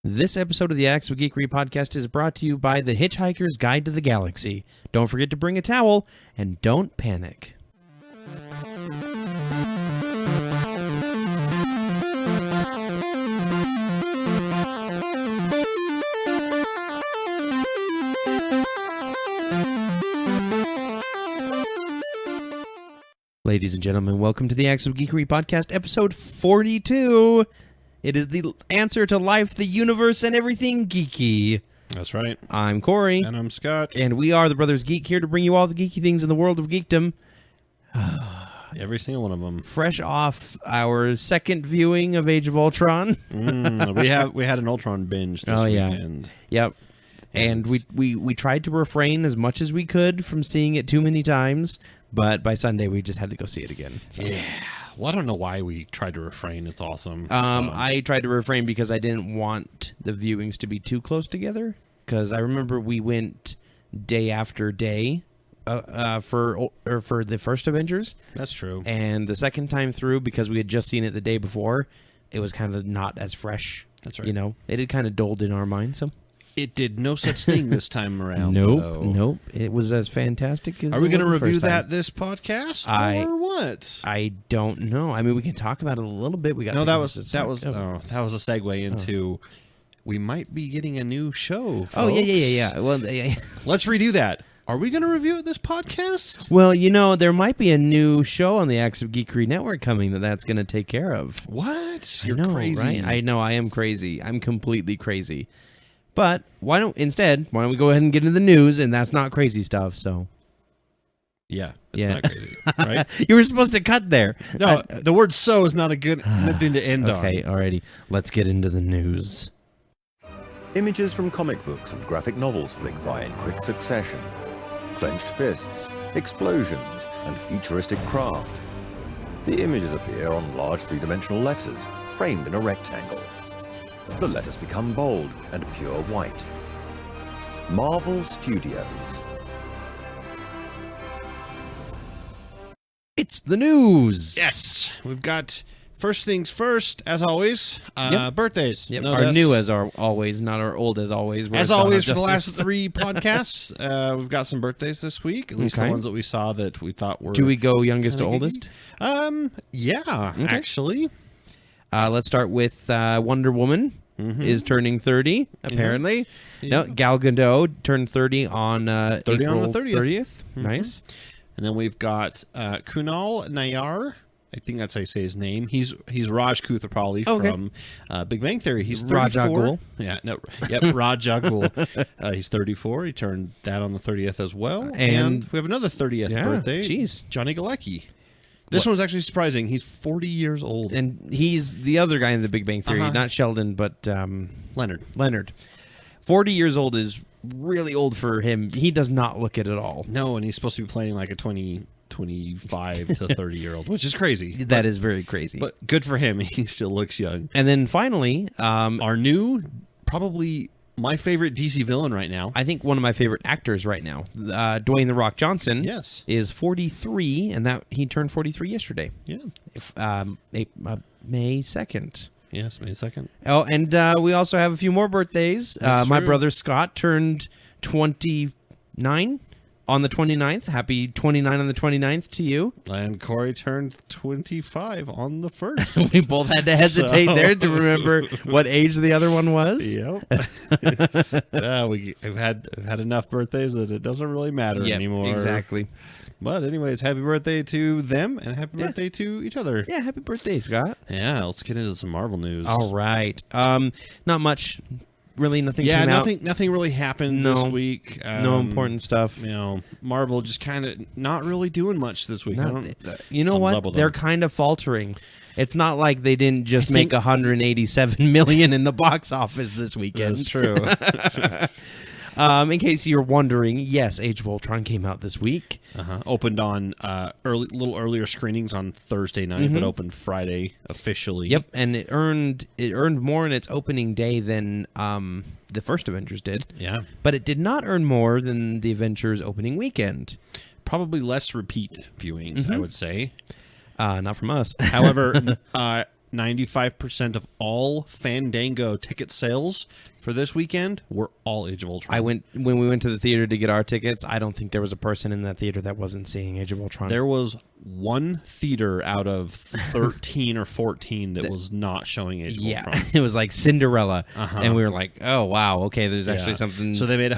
This episode of the Acts of Geekery podcast is brought to you by The Hitchhiker's Guide to the Galaxy. Don't forget to bring a towel, and don't panic. Ladies and gentlemen, welcome to the Acts of Geekery podcast, episode 42. It is the answer to life, the universe, and everything geeky. That's right. I'm Corey. And I'm Scott. And we are the Brothers Geek, here to bring you all the geeky things in the world of geekdom. Every single one of them. Fresh off our second viewing of Age of Ultron. We had an Ultron binge this weekend. Yep. And we tried to refrain as much as we could from seeing it too many times, but by Sunday we just had to go see it again. So. Yeah. Well, I don't know why we tried to refrain. It's awesome. I tried to refrain because I didn't want the viewings to be too close together. Because I remember we went day after day for the first Avengers. That's true. And the second time through, because we had just seen it the day before, it was kind of not as fresh. That's right. You know, it had kind of dulled in our minds. So it did no such thing this time around. Nope. It was as fantastic as. Are we going to review that this podcast or what? I don't know. I mean, we can talk about it a little bit. We got that was a segue into. We might be getting a new show. Folks. Oh yeah. Well, yeah. Let's redo that. Are we going to review it this podcast? Well, you know, there might be a new show on the Acts of Geekery Network coming that's going to take care of. What? You're crazy. Right? I know, I am crazy. I'm completely crazy. But why don't we go ahead and get into the news, and that's not crazy stuff, so. Yeah, not crazy, right? You were supposed to cut there. No, the word "so" is not a good thing to end on. Okay, alrighty. Let's get into the news. Images from comic books and graphic novels flick by in quick succession. Clenched fists, explosions, and futuristic craft. The images appear on large three-dimensional letters, framed in a rectangle. The letters become bold and pure white. Marvel Studios. It's the news. Yes, we've got first things first, as always. Birthdays. Yep. Our new as always, not our old as always. As always, for the last three podcasts, we've got some birthdays this week. At least the ones that we saw that we thought were. Do we go youngest to oldest? Actually. Let's start with Wonder Woman. Is turning 30, apparently. Yeah. No, Gal Gadot turned 30 on 30 April on the 30th. Nice. And then we've got Kunal Nayyar. I think that's how you say his name. He's Raj Koothrappali from Big Bang Theory. He's 34. Raja Ghul. Yeah, no, yep, Raja Ghul. He's 34. He turned that on the 30th as well. And we have another 30th birthday. Jeez. Johnny Galecki. This one's actually surprising. He's 40 years old. And he's the other guy in the Big Bang Theory, not Sheldon, but Leonard. 40 years old is really old for him. He does not look it at all. No, and he's supposed to be playing like a 25 to 30-year-old, which is crazy. That is very crazy. But good for him. He still looks young. And then finally, our new, probably my favorite DC villain right now. I think one of my favorite actors right now, Dwayne "The Rock" Johnson, is 43, and that he turned 43 yesterday. Yeah. May 2nd. Yes, May 2nd. Oh, and we also have a few more birthdays. My brother Scott turned 29 on the 29th. Happy 29 on the 29th to you. And Corey turned 25 on the 1st. We both had to hesitate there to remember what age the other one was. Yep. We've had enough birthdays that it doesn't really matter anymore. Exactly. But anyways, happy birthday to them and happy birthday to each other. Yeah, happy birthday, Scott. Yeah, let's get into some Marvel news. All right. Not much. Really, nothing came out. Nothing really happened this week. No important stuff. You know, Marvel just kind of not really doing much this week. You know what? They're kind of faltering. It's not like they didn't just make 187 million in the box office this weekend. That's true. In case you're wondering, yes, Age of Ultron came out this week. Opened on little earlier screenings on Thursday night, but opened Friday officially. Yep, and it earned more in its opening day than the first Avengers did. Yeah, but it did not earn more than the Avengers opening weekend. Probably less repeat viewings, I would say. Not from us. However, 95% of all Fandango ticket sales for this weekend were all Age of Ultron. when we went to the theater to get our tickets, I don't think there was a person in that theater that wasn't seeing Age of Ultron. There was one theater out of 13 or 14 that was not showing Age of Ultron. It was like Cinderella, and we were like, "Oh wow, okay, there's actually something." So they made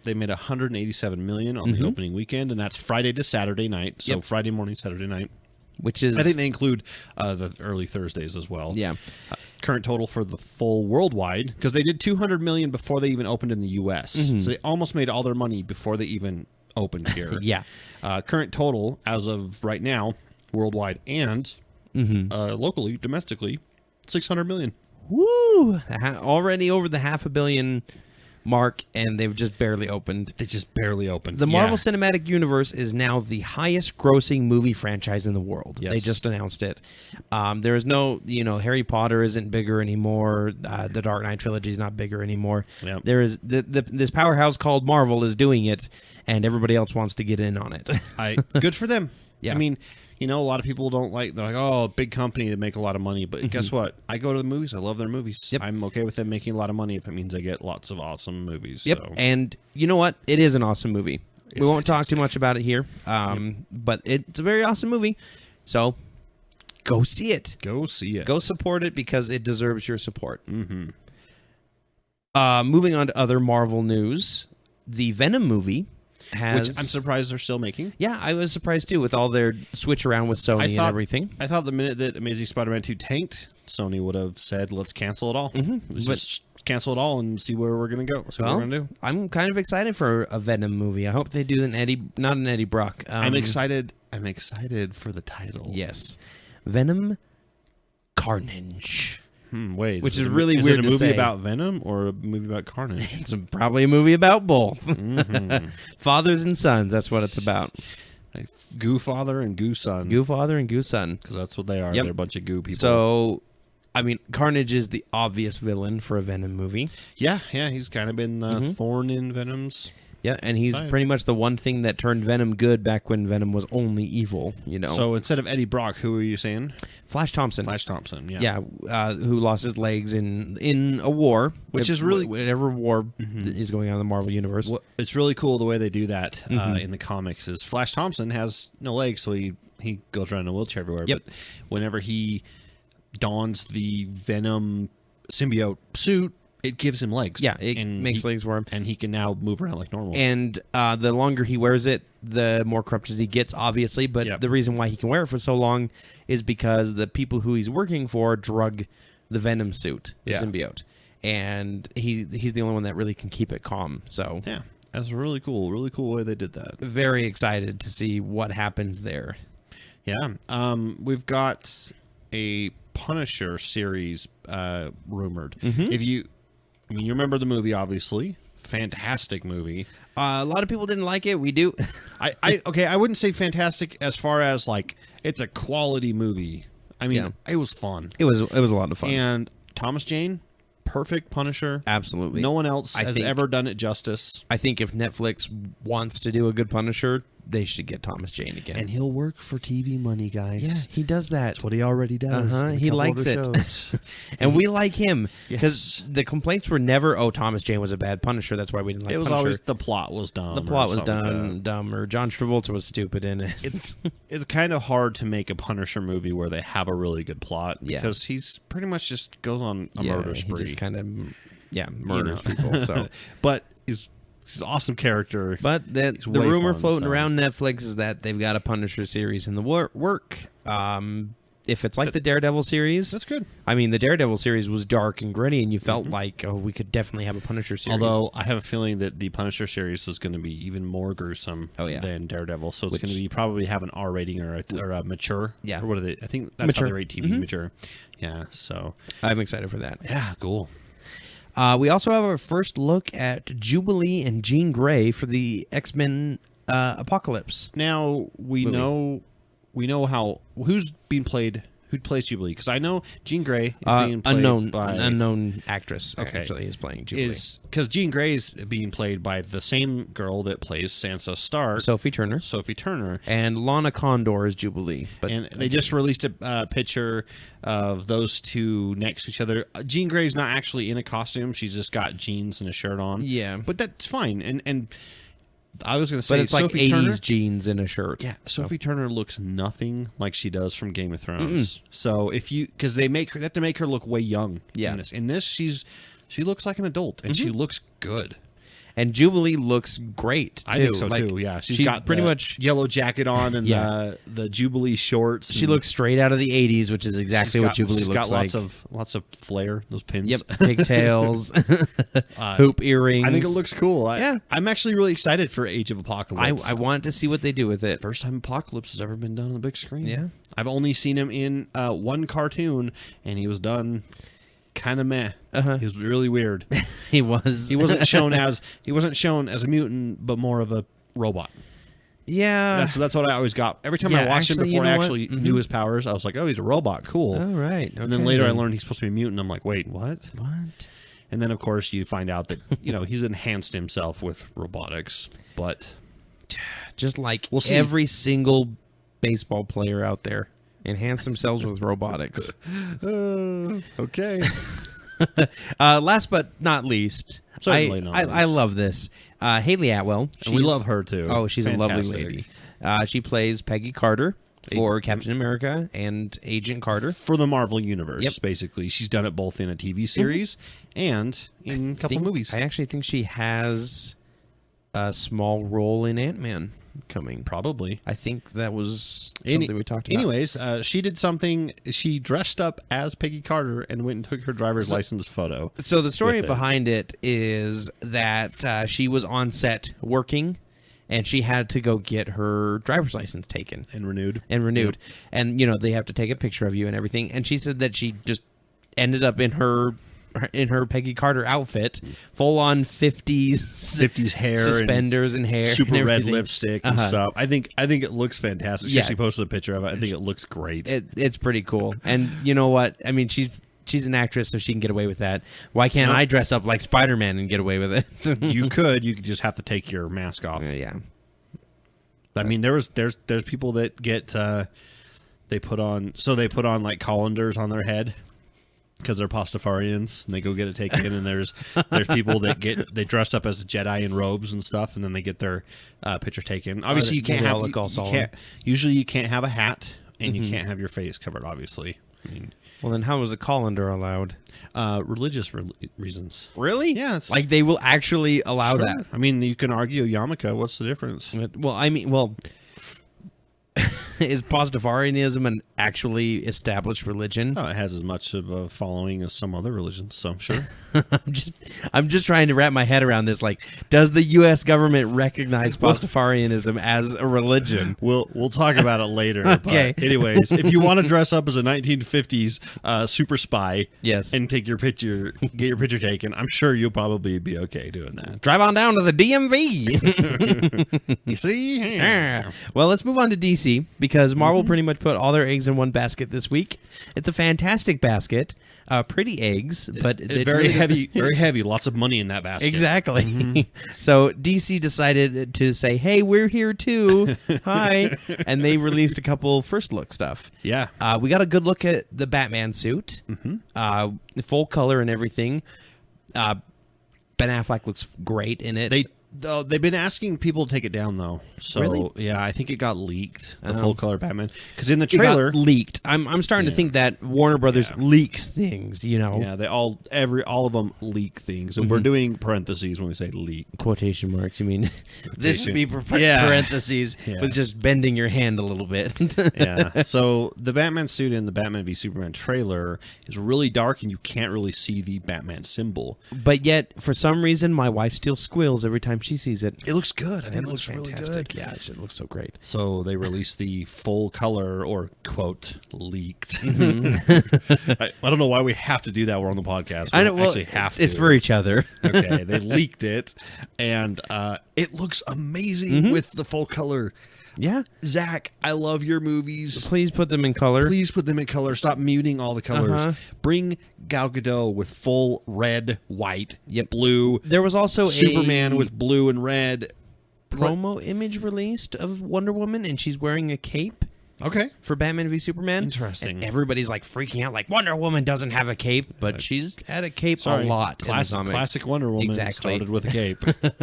They made 187 million on the opening weekend, and that's Friday to Saturday night. So Friday morning, Saturday night. Which is, I think they include the early Thursdays as well. Yeah. Current total for the full worldwide, because they did 200 million before they even opened in the U.S. So they almost made all their money before they even opened here. Yeah. Current total as of right now, worldwide and locally, domestically, 600 million. Woo! Already over the $500 million mark, and they've just barely opened. They just barely opened. The Marvel Cinematic Universe is now the highest grossing movie franchise in the world. Yes. They just announced it. There is no, Harry Potter isn't bigger anymore. The Dark Knight trilogy is not bigger anymore. Yep. There is this powerhouse called Marvel is doing it, and everybody else wants to get in on it. Good for them. Yeah. I mean, a lot of people don't like, they're like, oh, big company that make a lot of money. But guess what? I go to the movies. I love their movies. Yep. I'm okay with them making a lot of money if it means I get lots of awesome movies. Yep. So. And you know what? It is an awesome movie. We won't talk too much about it here, but it's a very awesome movie. So go see it. Go see it. Go support it because it deserves your support. Mm-hmm. Moving on to other Marvel news, the Venom movie has... Which I'm surprised they're still making. Yeah, I was surprised too with all their switch around with Sony and everything. I thought the minute that Amazing Spider-Man 2 tanked, Sony would have said, let's cancel it all. Let's just cancel it all and see where we're going to go. See what we're going to do. I'm kind of excited for a Venom movie. I hope they do not an Eddie Brock. I'm excited for the title. Yes. Venom Carnage. Wait, which is really weird Is it a to movie say. about Venom or a movie about Carnage? It's probably a movie about both. Fathers and sons, that's what it's about. Like Goo Father and Goo Son. Goo Father and Goo Son. Because that's what they are. Yep. They're a bunch of goo people. So, I mean, Carnage is the obvious villain for a Venom movie. Yeah, he's kind of been thorn in Venom's. Yeah, and he's pretty much the one thing that turned Venom good back when Venom was only evil, So instead of Eddie Brock, who are you saying? Flash Thompson. Flash Thompson, yeah. Yeah, who lost his legs in a war. Which is really... Whatever war is going on in the Marvel Universe. Well, it's really cool the way they do that in the comics is Flash Thompson has no legs, so he goes around in a wheelchair everywhere. Yep. But whenever he dons the Venom symbiote suit, it gives him legs. Yeah, it makes legs for him. And he can now move around like normal. And the longer he wears it, the more corrupted he gets, obviously. But the reason why he can wear it for so long is because the people who he's working for drug the Venom suit, the symbiote. And he's the only one that really can keep it calm. So yeah, that's really cool. Really cool way they did that. Very excited to see what happens there. Yeah. We've got a Punisher series rumored. You remember the movie, obviously. Fantastic movie. A lot of people didn't like it. We do. I wouldn't say fantastic as far as like it's a quality movie. I mean, it was fun. It was a lot of fun. And Thomas Jane, perfect Punisher. Absolutely. No one else has ever done it justice. I think if Netflix wants to do a good Punisher, they should get Thomas Jane again. And he'll work for TV money, guys. Yeah, he does that. That's what he already does. He likes it. And we like him. Because the complaints were never, Thomas Jane was a bad Punisher. That's why we didn't like Punisher. It was always the plot was dumb. The plot was dumb, or John Travolta was stupid in it. It's kind of hard to make a Punisher movie where they have a really good plot. Because he's pretty much just goes on a murder spree. He just kind of, murders people. So, But he's an awesome character. But the rumor floating around Netflix is that they've got a Punisher series in the work. If it's like the Daredevil series, that's good. I mean, the Daredevil series was dark and gritty, and you felt like, we could definitely have a Punisher series. Although I have a feeling that the Punisher series is going to be even more gruesome than Daredevil, so it's going to be probably have an R rating or a mature. Yeah. Or what are they? I think that's how they rate TV, mature. Yeah. So I'm excited for that. Yeah. Cool. We also have our first look at Jubilee and Jean Grey for the X-Men Apocalypse. Now we know how who's being played. Who plays Jubilee? Because I know Jean Grey is being played by... unknown actress, actually, is playing Jubilee. Because Jean Grey is being played by the same girl that plays Sansa Stark. Sophie Turner. And Lana Condor is Jubilee. And they just released a picture of those two next to each other. Jean Grey's not actually in a costume. She's just got jeans and a shirt on. Yeah. But that's fine. And I was going to say, but it's Sophie like 80s Turner, jeans and a shirt. Yeah, Sophie Turner looks nothing like she does from Game of Thrones. So because they have to make her look way young. Yeah. In this, she looks like an adult, and she looks good. And Jubilee looks great, too. I think so, too, yeah. She's got pretty the much yellow jacket on and the Jubilee shorts. She looks straight out of the 80s, which is exactly what Jubilee looks like. She's got lots of flair, those pins. Yep, pigtails, hoop earrings. I think it looks cool. I'm actually really excited for Age of Apocalypse. I want to see what they do with it. First time Apocalypse has ever been done on the big screen. Yeah. I've only seen him in one cartoon, and he was done... kind of meh. He was really weird. He wasn't shown as a mutant, but more of a robot. Yeah, that's what I always got every time I watched him before I actually knew his powers. I was like, oh, he's a robot, cool. All right, okay. And then later I learned he's supposed to be a mutant. I'm like, wait, what? What? And then of course you find out that he's enhanced himself with robotics, but just like every single baseball player out there. Enhance themselves with robotics. Okay. Last but not least, I love this. Haley Atwell. We love her too. Oh, she's fantastic. A lovely lady. She plays Peggy Carter for Captain America and Agent Carter. For the Marvel Universe, basically. She's done it both in a TV series and in a couple movies. I actually think she has a small role in Ant-Man. Coming probably. I think that was something we talked about. Anyways, she did something. She dressed up as Peggy Carter and went and took her driver's license photo. So the story behind it is that she was on set working, and she had to go get her driver's license taken and renewed. Yep. And they have to take a picture of you and everything. And she said that she just ended up in her Peggy Carter outfit, full on 50s hair, suspenders and hair, super and red lipstick and stuff. I think it looks fantastic. She posted a picture of it. I think it looks great. It's pretty cool. And you know what? I mean, she's an actress, so she can get away with that. Why can't I dress up like Spider-Man and get away with it? You could just have to take your mask off. Yeah. I mean, there's people that get they put on like colanders on their head. Because they're Pastafarians and they go get it taken, and there's people that they dress up as a Jedi in robes and stuff, and then they get their picture taken. Obviously, you can't have a hat, and you can't have your face covered. Obviously, well, then how is a colander allowed? Religious reasons. Really? Yeah, like they will actually allow that. I mean, you can argue a yarmulke. What's the difference? Well, is Pastafarianism an actually established religion? Oh, it has as much of a following as some other religions, so sure. I'm just trying to wrap my head around this. Like, does the U.S. government recognize Pastafarianism as a religion? We'll talk about it later. Okay. But anyways, if you want to dress up as a 1950s super spy, and get your picture taken, I'm sure you'll probably be okay doing that. Drive on down to the DMV. You see? Well, let's move on to DC, because Marvel pretty much put all their eggs in one basket this week. It's a fantastic basket. Pretty eggs, but very heavy. Lots of money in that basket. Exactly. So DC decided to say, "Hey, we're here too. Hi," and they released a couple first look stuff. Yeah, we got a good look at the Batman suit, full color and everything. Ben Affleck looks great in it. They've been asking people to take it down, though. So, really? Yeah, I think it got leaked, the full color Batman. Because in the trailer... It got leaked. I'm starting to think that Warner Brothers leaks things, Yeah, all of them leak things. And we're doing parentheses when we say leak. Quotation marks, you mean? This would be parentheses with just bending your hand a little bit. Yeah. So, the Batman suit in the Batman v Superman trailer is really dark, and you can't really see the Batman symbol. But yet, for some reason, my wife still squeals every time she sees it. It looks good. I think it looks really good. Yeah, it looks so great. So they released the full color, or quote, leaked. I don't know why we have to do that. We're on the podcast. We actually have to. It's for each other. Okay, they leaked it, and it looks amazing with the full color. Yeah. Zach, I love your movies. Please put them in color. Please put them in color. Stop muting all the colors. Bring Gal Gadot with full red, white, blue. There was also Superman with blue and red. Promo image released of Wonder Woman, and she's wearing a cape. Okay. For Batman v Superman. Interesting. And everybody's like freaking out, like Wonder Woman doesn't have a cape, but she's had a cape a lot. Classic Wonder Woman started with a cape.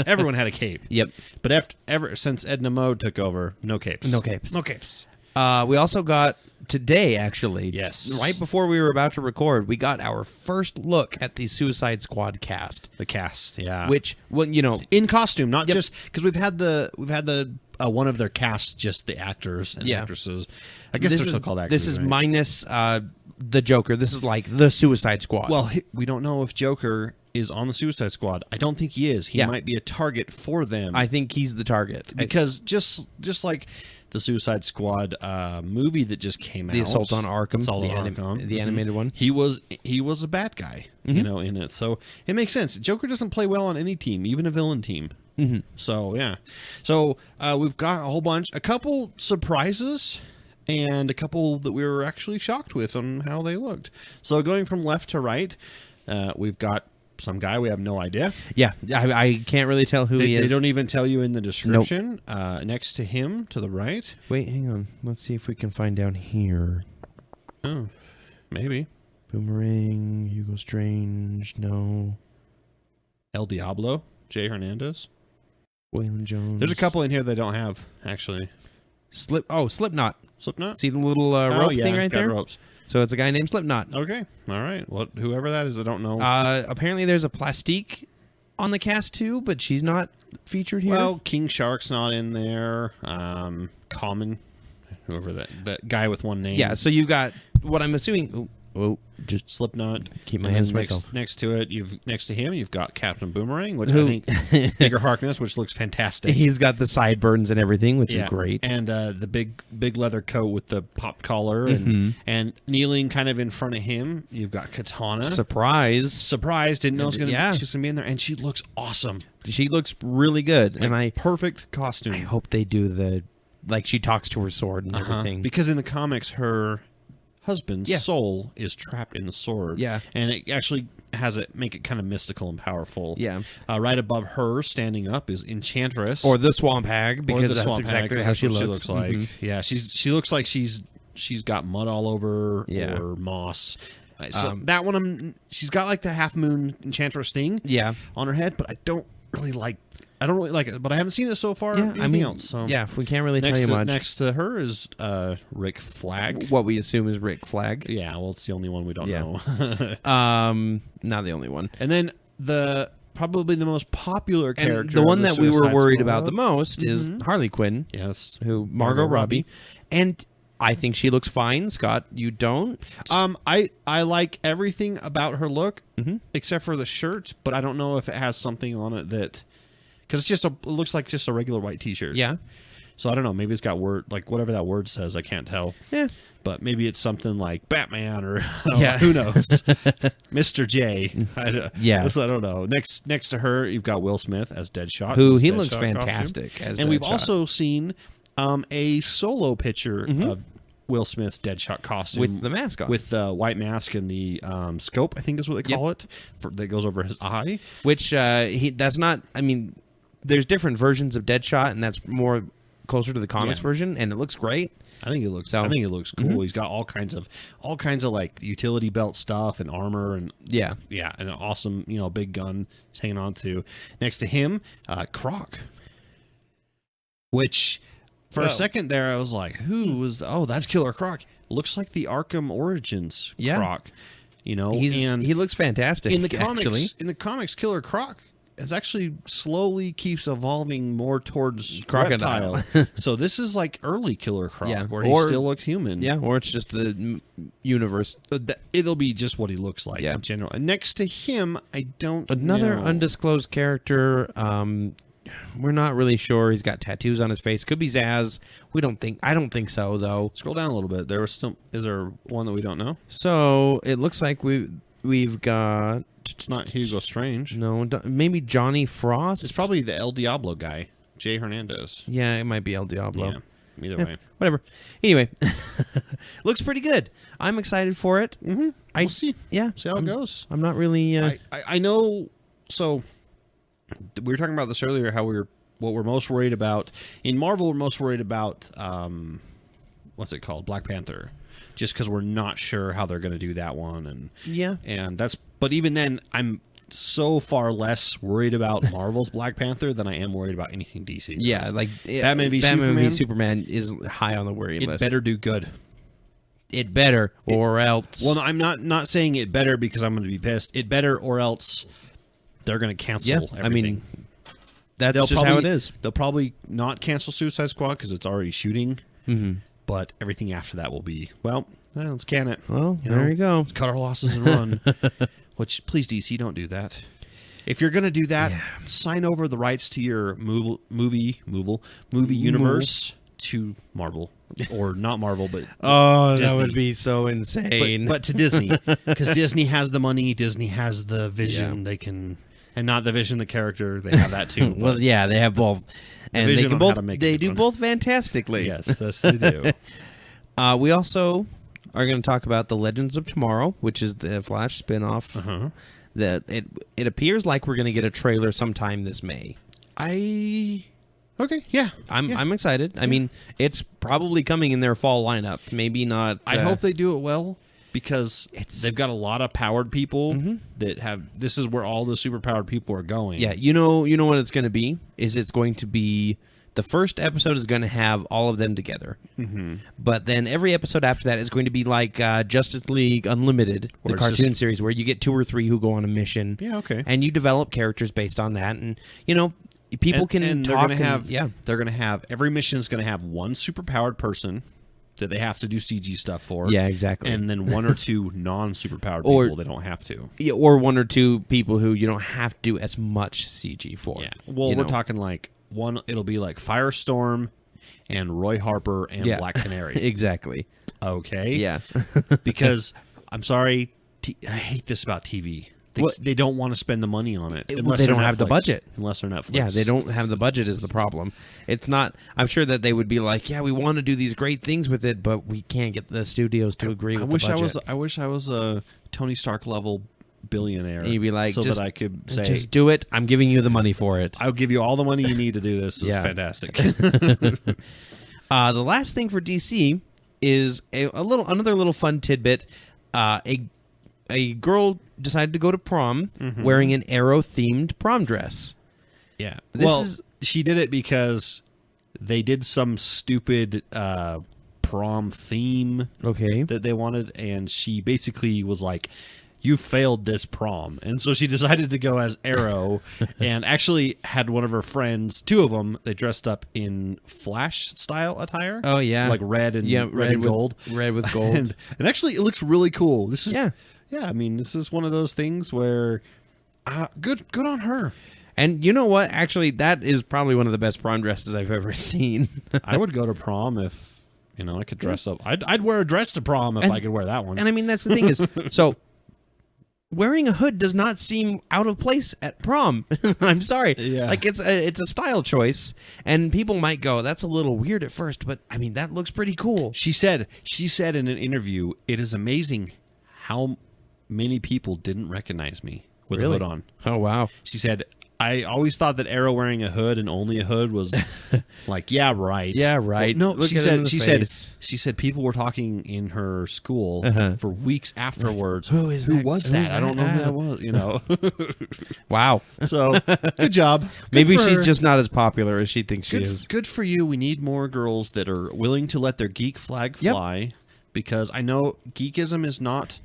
Everyone had a cape. Yep. But ever since Edna Mode took over, no capes. No capes. No capes. We also got today, actually. Yes. Right before we were about to record, we got our first look at the Suicide Squad cast. The cast, yeah. Which, well, you know, in costume, not just because we've had the one of their casts, just the actors and actresses. I guess they're still called actors. This is minus the Joker. This is like the Suicide Squad. Well, we don't know if Joker is on the Suicide Squad. I don't think he is. He might be a target for them. I think he's the target because just like the Suicide Squad movie that just came out, the Assault on Arkham, the animated one. He was a bad guy, you know, in it. So it makes sense. Joker doesn't play well on any team, even a villain team. So yeah, so we've got a couple surprises, and a couple that we were actually shocked with on how they looked. So going from left to right, we've got some guy we have no idea. Yeah, I can't really tell who he is. They don't even tell you in the description. Nope. Next to him, to the right. Wait, hang on. Let's see if we can find down here. Oh, maybe. Boomerang, Hugo Strange, no. El Diablo, Jay Hernandez. Waylon Jones. There's a couple in here they don't have, actually. Slipknot. Slipknot? See the little rope thing right there? Ropes. So it's a guy named Slipknot. Okay. All right. Well, whoever that is, I don't know. Apparently there's a Plastique on the cast too, but she's not featured here. Well, King Shark's not in there. Common, whoever that guy with one name. Yeah, so you got what I'm assuming... just Slipknot. Keep my hands to myself. Next to it, next to him, you've got Captain Boomerang, which I think Bigger Harkness, which looks fantastic. He's got the sideburns and everything, which is great. And the big leather coat with the popped collar, and kneeling kind of in front of him, you've got Katana. Surprise! Didn't know she was gonna be in there, and she looks awesome. She looks really good, perfect costume. I hope they do she talks to her sword and everything, because in the comics her husband's soul is trapped in the sword. Yeah. And it actually make it kind of mystical and powerful. Yeah. Right above her, standing up, is Enchantress. Or the Swamp Hag, because that's exactly how she looks like. Yeah, she looks like she's got mud all over or moss. So that one, she's got like the half moon Enchantress thing on her head, but I don't really like it, but I haven't seen it so far. Yeah, else. So we can't really tell you much. Next to her is Rick Flag. What we assume is Rick Flag. Yeah, well, it's the only one we don't know. Not the only one. And then probably the most popular character, and the one that we were worried about the most is Harley Quinn. Yes, who Margot Robbie, and I think she looks fine. Scott, you don't? I like everything about her look except for the shirt, but I don't know if it has something on it that. Because it looks like just a regular white T-shirt. Yeah. So I don't know. Maybe it's got whatever that word says. I can't tell. Yeah. But maybe it's something like Batman or who knows? Mr. J. I don't know. Next to her, you've got Will Smith as Deadshot. He looks fantastic as Deadshot. And we've also seen a solo picture of Will Smith's Deadshot costume with the mask on, with the white mask and the scope, I think is what they call it, that goes over his eye. Which that's not. I mean. There's different versions of Deadshot, and that's more closer to the comics version, and it looks great. I think it looks cool. He's got all kinds of like utility belt stuff and armor and and an awesome big gun he's hanging on to. Next to him, Croc. Which for a second there I was like, who was? That's Killer Croc. Looks like the Arkham Origins Croc. He looks fantastic in the comics. Actually. In the comics, Killer Croc. It actually slowly keeps evolving more towards crocodile. Reptile. So this is like early Killer Croc, where he still looks human. Yeah, or it's just the universe. It'll be just what he looks like in general. And next to him, I don't Another know. Undisclosed character. We're not really sure. He's got tattoos on his face. Could be Zaz. I don't think so, though. Scroll down a little bit. Is there one that we don't know? So it looks like we've got... It's not Hugo Strange. No, maybe Johnny Frost. It's probably the El Diablo guy, Jay Hernandez. Yeah, it might be El Diablo. either way. Whatever. Anyway, looks pretty good. I'm excited for it. Mm-hmm. We'll see. Yeah. See how it goes. I'm not really... I know... So, we were talking about this earlier, how what we're most worried about. In Marvel, we're most worried about... what's it called? Black Panther. Just because we're not sure how they're going to do that one. And that's... But even then, I'm so far less worried about Marvel's Black Panther than I am worried about anything DC. Yeah, like Batman v Superman is high on the worry list. It better do good. It better, or else. Well, no, I'm not saying it better because I'm going to be pissed. It better, or else they're going to cancel everything. I mean, that's just how it is. They'll probably not cancel Suicide Squad because it's already shooting. Mm-hmm. But everything after that will be, let's can it. Well, there you go. Cut our losses and run. Which, please, DC, don't do that. If you're going to do that, sign over the rights to your movie universe to Marvel. Or not Marvel, but Disney. That would be so insane. But to Disney. Because Disney has the money, Disney has the vision. They can... And not the vision, the character. They have that too. Well, yeah, they have both. And they can both. They do both fantastically. Yes, they do. We also are going to talk about the Legends of Tomorrow, which is the Flash spinoff. Uh-huh. That it appears like we're going to get a trailer sometime this May. Okay, yeah. I'm excited. I mean, it's probably coming in their fall lineup. Maybe not. I hope they do it well. Because they've got a lot of powered people that have... This is where all the superpowered people are going. Yeah, you know what it's going to be? It's going to be... The first episode is going to have all of them together. Mm-hmm. But then every episode after that is going to be like Justice League Unlimited, the cartoon series, where you get 2 or 3 who go on a mission. Yeah, okay. And you develop characters based on that. And, people can talk. They're going to have... Every mission is going to have one superpowered person... that they have to do CG stuff for. Yeah, exactly. And then 1 or 2 non-superpowered people they don't have to. Yeah, or 1 or 2 people who you don't have to do as much CG for. Yeah. Well, we're talking like it'll be like Firestorm and Roy Harper and Black Canary. Exactly. Okay. Yeah. Because, I'm sorry, I hate this about TV. They don't want to spend the money on it. Unless they don't have the budget. Unless they're Netflix. Yeah, they don't have the budget is the problem. It's not... I'm sure that they would be like, yeah, we want to do these great things with it, but we can't get the studios to agree with the budget. I wish I was a Tony Stark level billionaire. And you'd be like, so that I could say... Just do it. I'm giving you the money for it. I'll give you all the money you need to do this. This is fantastic. The last thing for DC is another little fun tidbit. A girl decided to go to prom wearing an Arrow-themed prom dress. Yeah. She did it because they did some stupid prom theme that they wanted, and she basically was like, you failed this prom. And so she decided to go as Arrow and actually had one of her friends, 2 of them, they dressed up in Flash-style attire. Oh, yeah. Like red and gold. Red with gold. And actually, it looks really cool. This is... Yeah, I mean, this is one of those things where good on her. And you know what? Actually, that is probably one of the best prom dresses I've ever seen. I would go to prom if, I could dress up. I'd wear a dress to prom if I could wear that one. And I mean, that's the thing is, so wearing a hood does not seem out of place at prom. I'm sorry. Yeah. Like, it's a style choice, and people might go, that's a little weird at first, but I mean, that looks pretty cool. She said in an interview, it is amazing how many people didn't recognize me with a hood on. Oh, wow. She said, I always thought that Arrow wearing a hood and only a hood was like, yeah, right. Yeah, right. Well, no, she said people were talking in her school for weeks afterwards. Who was that? I don't know who that was, Wow. So, good job. Maybe she's just not as popular as she thinks she is. Good for you. We need more girls that are willing to let their geek flag fly, because I know geekism is not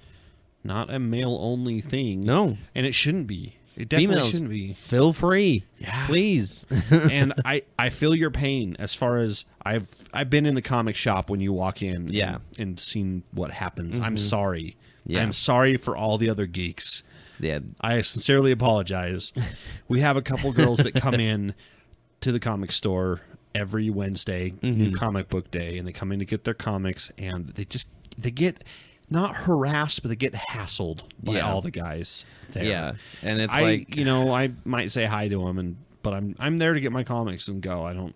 a male-only thing. No. And it shouldn't be. It definitely shouldn't be. Feel free. Yeah. Please. And I feel your pain as far as I've been in the comic shop when you walk in and seen what happens. I'm sorry. Yeah. I'm sorry for all the other geeks. Yeah. I sincerely apologize. We have a couple girls that come in to the comic store every Wednesday, new comic book day, and they come in to get their comics, and they get not harassed, but they get hassled by all the guys there. Yeah, and it's I might say hi to them, but I'm there to get my comics and go. I don't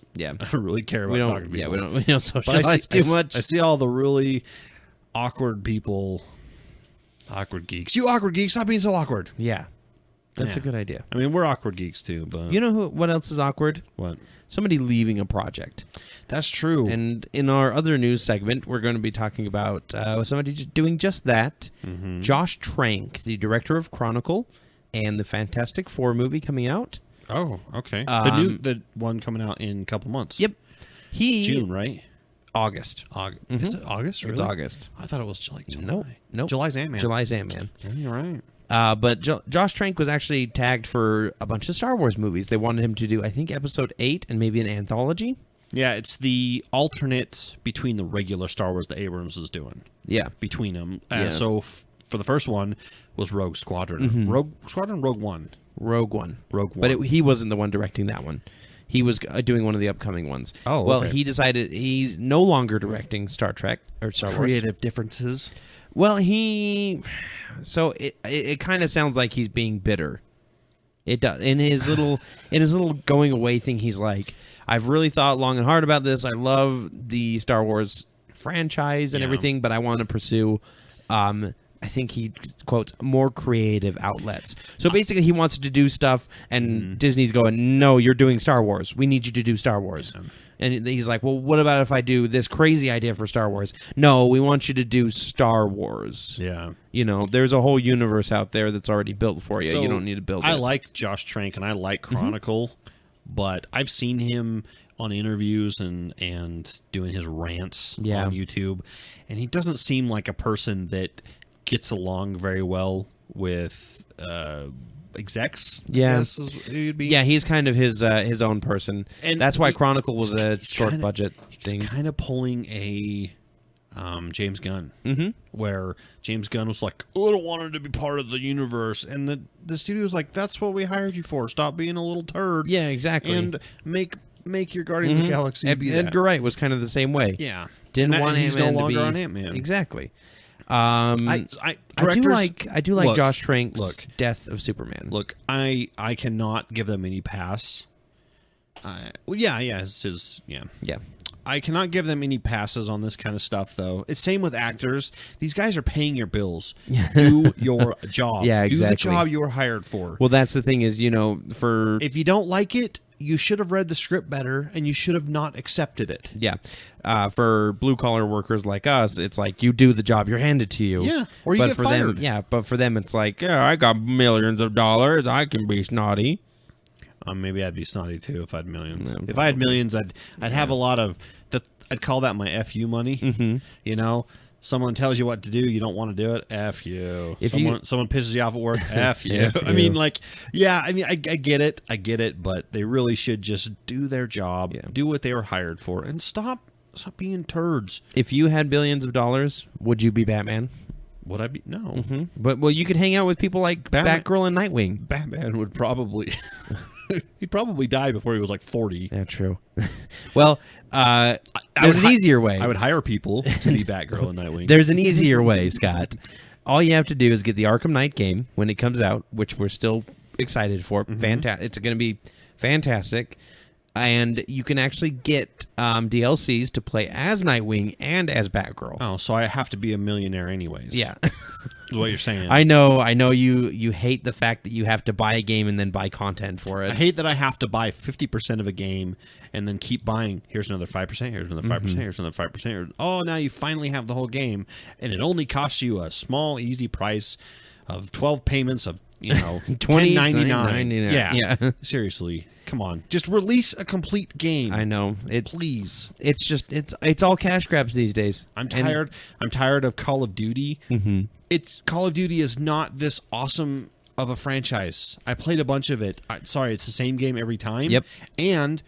really care about talking to people. We don't socialize too much. I see all the really awkward people, awkward geeks. You awkward geeks, stop being so awkward. Yeah. That's a good idea. I mean, we're awkward geeks too, but you know what else is awkward? What? Somebody leaving a project. That's true. And in our other news segment, we're going to be talking about somebody doing just that. Mm-hmm. Josh Trank, the director of Chronicle and the Fantastic Four movie coming out. Oh, okay. The one coming out in a couple months. Yep. June, right? August. Mm-hmm. Is it August? Really? It's August. I thought it was like July. No. July's Ant-Man. July's Ant-Man. Yeah, you're right. But Josh Trank was actually tagged for a bunch of Star Wars movies. They wanted him to do, I think, Episode 8 and maybe an anthology. Yeah, it's the alternate between the regular Star Wars that Abrams is doing. Yeah. Between them. So for the first one was Rogue Squadron. Mm-hmm. Rogue One. Rogue One. But he wasn't the one directing that one. He was doing one of the upcoming ones. Oh, well, okay. he decided he's no longer directing Star Trek or Star Wars. Creative differences. Well, so it kind of sounds like he's being bitter. It does. In his little going away thing, he's like, I've really thought long and hard about this. I love the Star Wars franchise and everything, but I want to pursue I think he quotes more creative outlets. So basically he wants to do stuff and Disney's going, no, you're doing Star Wars. We need you to do Star Wars. Yeah. And he's like, well, what about if I do this crazy idea for Star Wars? No, we want you to do Star Wars. Yeah. You know, there's a whole universe out there that's already built for you. So you don't need to build it. I like Josh Trank and I like Chronicle, but I've seen him on interviews and doing his rants on YouTube, and he doesn't seem like a person that gets along very well with execs. Yeah, he'd be. Yeah, he's kind of his own person, and that's why Chronicle was a short budget thing. He's kind of pulling a James Gunn, where James Gunn was like, "Oh, I don't want him to be part of the universe," and the studio was like, "That's what we hired you for. Stop being a little turd." Yeah, exactly. And make your Guardians of the Galaxy be that. Edgar Wright was kind of the same way. Yeah, didn't want he's no Ant-Man longer to be on Ant-Man. Exactly. I do like Josh Trank's Death of Superman. Look, I cannot give them any pass. It's his. I cannot give them any passes on this kind of stuff, though. It's same with actors. These guys are paying your bills. Do your job. Yeah, exactly. Do the job you were hired for. Well, that's the thing is, if you don't like it, you should have read the script better, and you should have not accepted it. Yeah. For blue-collar workers like us, it's like you do the job you're handed to you. Yeah, or you get fired. But for them, it's like, I got millions of dollars. I can be snotty. Maybe I'd be snotty, too, if I had millions. If I had millions, I'd have a lot of... I'd call that my FU money. Mm-hmm. Someone tells you what to do, you don't want to do it, F you. Someone pisses you off at work, F you. I mean, I get it, but they really should just do their job, do what they were hired for, and stop being turds. If you had billions of dollars, would you be Batman? Would I be? No. Mm-hmm. But, you could hang out with people like Batgirl and Nightwing. Batman would probably... He'd probably die before he was like 40. Yeah, true. Well, there's an easier way. I would hire people to be Batgirl and Nightwing. There's an easier way, Scott. All you have to do is get the Arkham Knight game when it comes out, which we're still excited for. Fantastic! It's going to be fantastic. And you can actually get DLCs to play as Nightwing and as Batgirl. Oh, so I have to be a millionaire anyways. Yeah. Is what you're saying. I know you hate the fact that you have to buy a game and then buy content for it. I hate that I have to buy 50% of a game and then keep buying. Here's another 5%, here's another 5%, here's another 5%. Oh, now you finally have the whole game, and it only costs you a small, easy price of 12 payments of, $20.99. Yeah. Seriously. Come on. Just release a complete game. I know. Please. It's just it's all cash grabs these days. I'm tired of Call of Duty. Mm-hmm. Call of Duty is not this awesome of a franchise. I played a bunch of it. It's the same game every time. Yep. And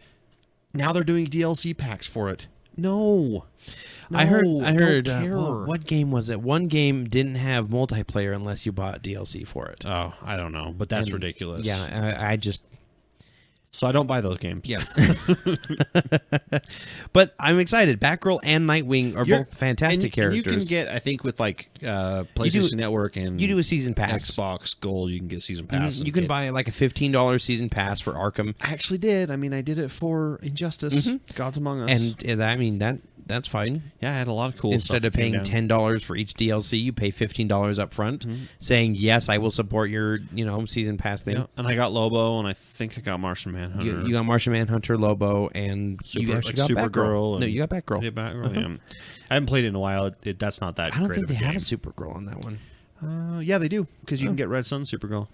now they're doing DLC packs for it. No, I heard. What game was it? One game didn't have multiplayer unless you bought DLC for it. Oh, I don't know, but that's ridiculous. Yeah, I just. So I don't buy those games. Yeah. But I'm excited. Batgirl and Nightwing are both fantastic characters. And you can get, I think, with like PlayStation Network and you do a season pass. Xbox Gold, you can get season pass. You can buy like a $15 season pass for Arkham. I actually did. I mean, I did it for Injustice, Gods Among Us. And I mean, that's fine. Yeah, I had a lot of cool Instead stuff of paying $10 for each DLC, you pay $15 up front, saying, yes, I will support your season pass thing. Yeah, and I got Lobo, and I think I got Martian Manhunter. You got Martian Manhunter, Lobo, and you actually got Batgirl. No, you got Batgirl. I did Batgirl, yeah. I haven't played it in a while. That's not that great. I don't think they have a game. Supergirl on that one. Yeah, they do, because you can get Red Sun Supergirl.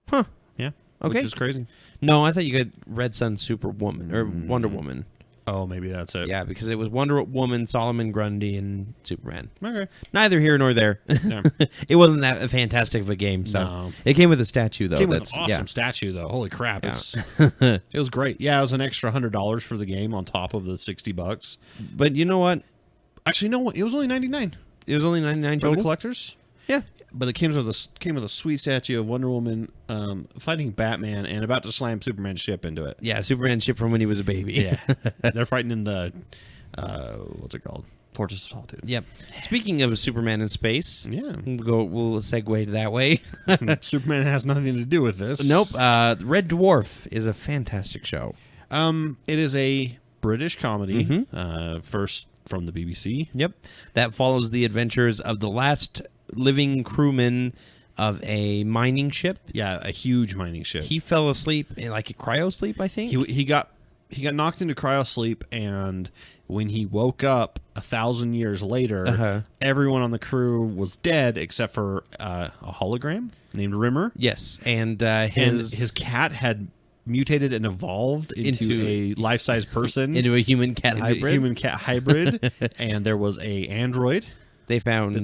Huh. Yeah. Okay. Which is crazy. No, I thought you got Red Sun Superwoman, or Wonder Woman. Oh, maybe that's it. Yeah, because it was Wonder Woman, Solomon Grundy, and Superman. Okay. Neither here nor there. Yeah. It wasn't that fantastic of a game. So no. It came with a statue, though. It came with an awesome statue, though. Holy crap. Yeah. It was great. Yeah, it was an extra $100 for the game on top of the $60. But you know what? Actually, no, it was only $99. It was only $99 for the collectors? Yeah. But it came with a sweet statue of Wonder Woman fighting Batman and about to slam Superman's ship into it. Yeah, Superman's ship from when he was a baby. Yeah. They're fighting in the, what's it called? Fortress of Solitude. Yep. Speaking of Superman in space, yeah, we'll segue that way. Superman has nothing to do with this. Nope. Red Dwarf is a fantastic show. It is a British comedy, first from the BBC. Yep. That follows the adventures of the last living crewman of a mining ship. Yeah, a huge mining ship. He fell asleep in like a cryo sleep, I think. He got knocked into cryo sleep, and when he woke up 1,000 years later, everyone on the crew was dead except for a hologram named Rimmer. Yes, and his cat had mutated and evolved into a life-size person, into a human-cat hybrid, and there was a android. They found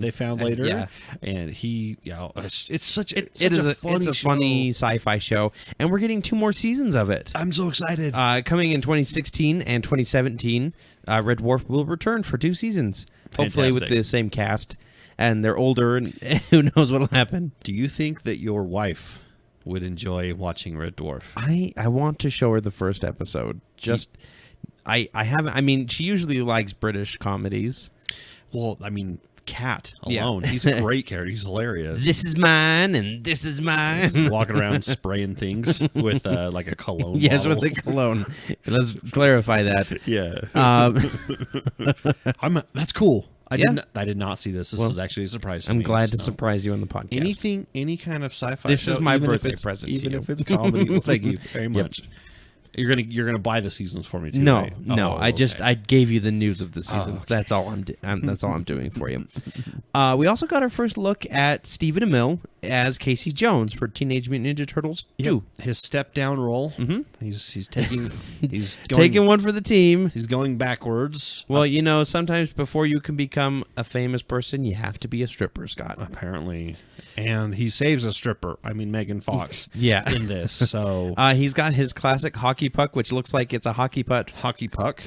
later, yeah, and it's such a funny sci-fi show, and we're getting 2 more seasons of it. I'm so excited. Coming in 2016 and 2017, Red Dwarf will return for 2 seasons, hopefully with the same cast, and they're older, and who knows what'll happen. Do you think that your wife would enjoy watching Red Dwarf? I want to show her the first episode. I haven't. I mean, she usually likes British comedies. Well, I mean, Cat alone, he's a great character. He's hilarious. This is mine, and this is mine. He's walking around spraying things with like a cologne. Yes, bottle. with a cologne. Let's clarify that. Yeah. That's cool. I did not see this. This is actually a surprise to me. I'm glad to surprise you on the podcast. Any kind of sci-fi. This show, is my birthday present. Even if it's comedy. Well, thank you very much. Yep. You're gonna buy the seasons for me too. No, right? no. I gave you the news of the season. Okay. That's all I'm doing for you. We also got our first look at Stephen Amell as Casey Jones for Teenage Mutant Ninja Turtles 2. His step down role. Mm-hmm. He's taking taking one for the team. He's going backwards. Well, sometimes before you can become a famous person, you have to be a stripper, Scott. Apparently. And he saves a stripper. I mean, Megan Fox. Yeah. In this, so he's got his classic hockey puck, which looks like it's a hockey puck. Hockey puck.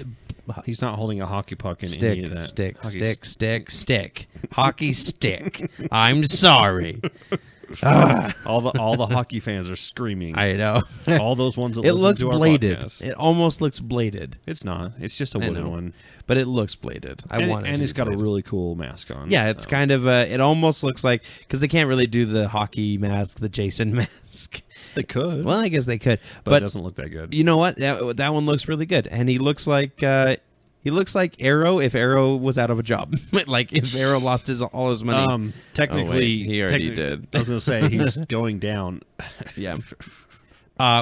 He's not holding a hockey puck in any of that. Stick. Hockey stick. I'm sorry. All the hockey fans are screaming. I know. All those ones that listen to our podcast. It almost looks bladed. It's not. It's just a wooden one. But it looks bladed. And it's got a really cool mask on. Yeah, it's kind of it almost looks like, because they can't really do the hockey mask, the Jason mask. They could. Well, I guess they could, but it doesn't look that good. You know what? That one looks really good, and he looks like Arrow if Arrow was out of a job. Like if Arrow lost all his money. Technically, he already did. I was going to say he's going down. Yeah.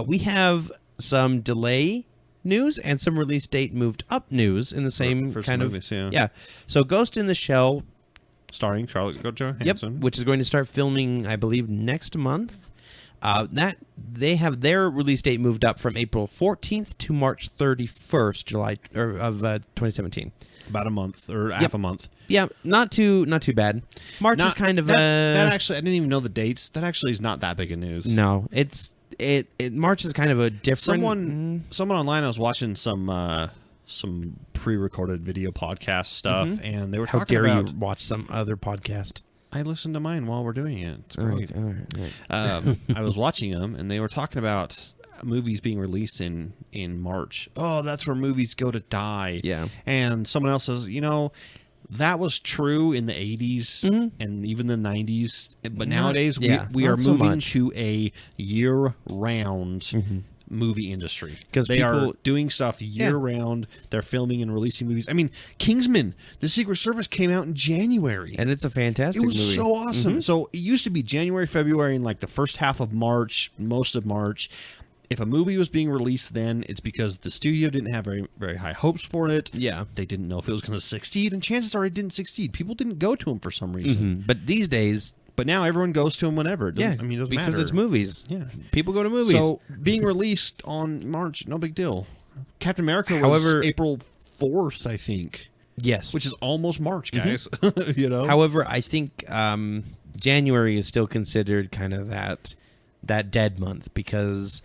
We have some delay news and some release date moved up news in the same for kind movies, of yeah. So Ghost in the Shell, starring Charlotte Johansson, which is going to start filming, I believe, next month. That they have their release date moved up from April 14th to March 31st, of 2017. About a month or half a month. Yeah, not too bad. March is kind of that actually, I didn't even know the dates. That actually is not that big of news. No, March is kind of a different. Someone online, I was watching some pre-recorded video podcast stuff, and they were talking about. How dare you watch some other podcast? I listened to mine while we're doing it. It's great. Okay. All right. I was watching them, and they were talking about movies being released in March. Oh, that's where movies go to die. Yeah. And someone else says, that was true in the 80s and even the 90s. But nowadays, we are moving to a year-round movie industry. Because they are doing stuff year-round. They're filming and releasing movies. I mean, Kingsman, The Secret Service came out in January. And it's a fantastic movie. It was so awesome. So it used to be January, February, and like the first half of March, most of March. If a movie was being released then, it's because the studio didn't have very, very high hopes for it. Yeah. They didn't know if it was going to succeed, and chances are it didn't succeed. People didn't go to them for some reason. But these days... But now everyone goes to them whenever. It doesn't because matter. it's movies. Yeah. People go to movies. So being released on March, no big deal. Captain America was April 4th, I think. Yes. Which is almost March, guys. However, I think January is still considered kind of that dead month because...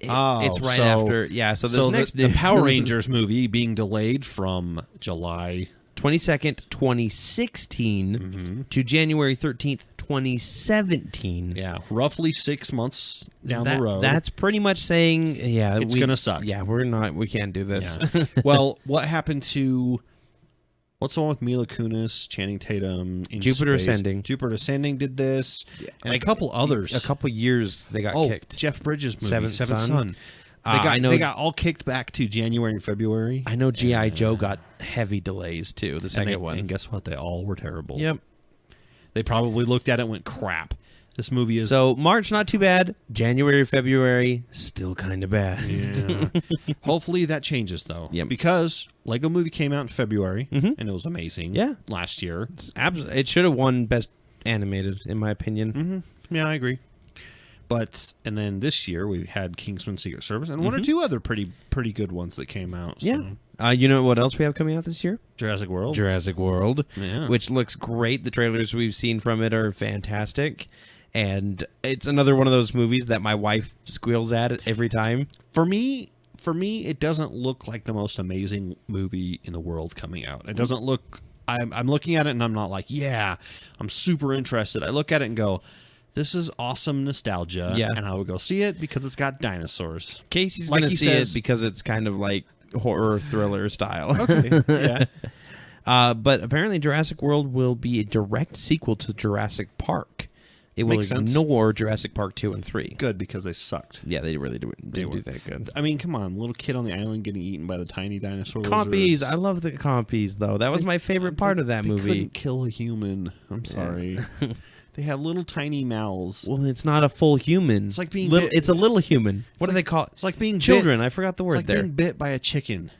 it's right after. Yeah, so the Power Rangers movie being delayed from July 22nd, 2016 to January 13th, 2017. Yeah, roughly 6 months down the road. That's pretty much saying, it's going to suck. Yeah, we can't do this. Yeah. Well, what happened to... What's the one with Mila Kunis, Channing Tatum in Jupiter space? Ascending. Jupiter Ascending did this, and a couple others. A couple years they got kicked. Jeff Bridges' movie, Seventh Son. They got all kicked back to January and February. I know G.I. Joe got heavy delays, too, the second one. And guess what? They all were terrible. Yep. They probably looked at it and went, crap. This movie is... So, March, not too bad. January, February, still kind of bad. Yeah. Hopefully that changes, though. Yep. Because Lego Movie came out in February, and it was amazing last year. It should have won Best Animated, in my opinion. Yeah, I agree. And then this year, we had Kingsman Secret Service, and one or two other pretty good ones that came out. So. Yeah. You know what else we have coming out this year? Jurassic World. Yeah. Which looks great. The trailers we've seen from it are fantastic. And it's another one of those movies that my wife squeals at every time. For me, it doesn't look like the most amazing movie in the world coming out. It doesn't look... I'm looking at it and I'm not like, I'm super interested. I look at it and go, this is awesome nostalgia. Yeah. And I would go see it because it's got dinosaurs. Casey's going to see it because it's kind of like horror thriller style. Okay, yeah. But apparently Jurassic World will be a direct sequel to Jurassic Park. It will ignore Jurassic Park 2 and 3. Good, because they sucked. Yeah, they really didn't do that good. I mean, come on. Little kid on the island getting eaten by the tiny dinosaur Compies. I love the compies, though. That was my favorite part of that movie. They couldn't kill a human. I'm sorry. They have little tiny mouths. Well, it's not a full human. It's like being bit. It's a little human. What do they call it? It's like being children. Bit. I forgot the word there. It's like being bit by a chicken.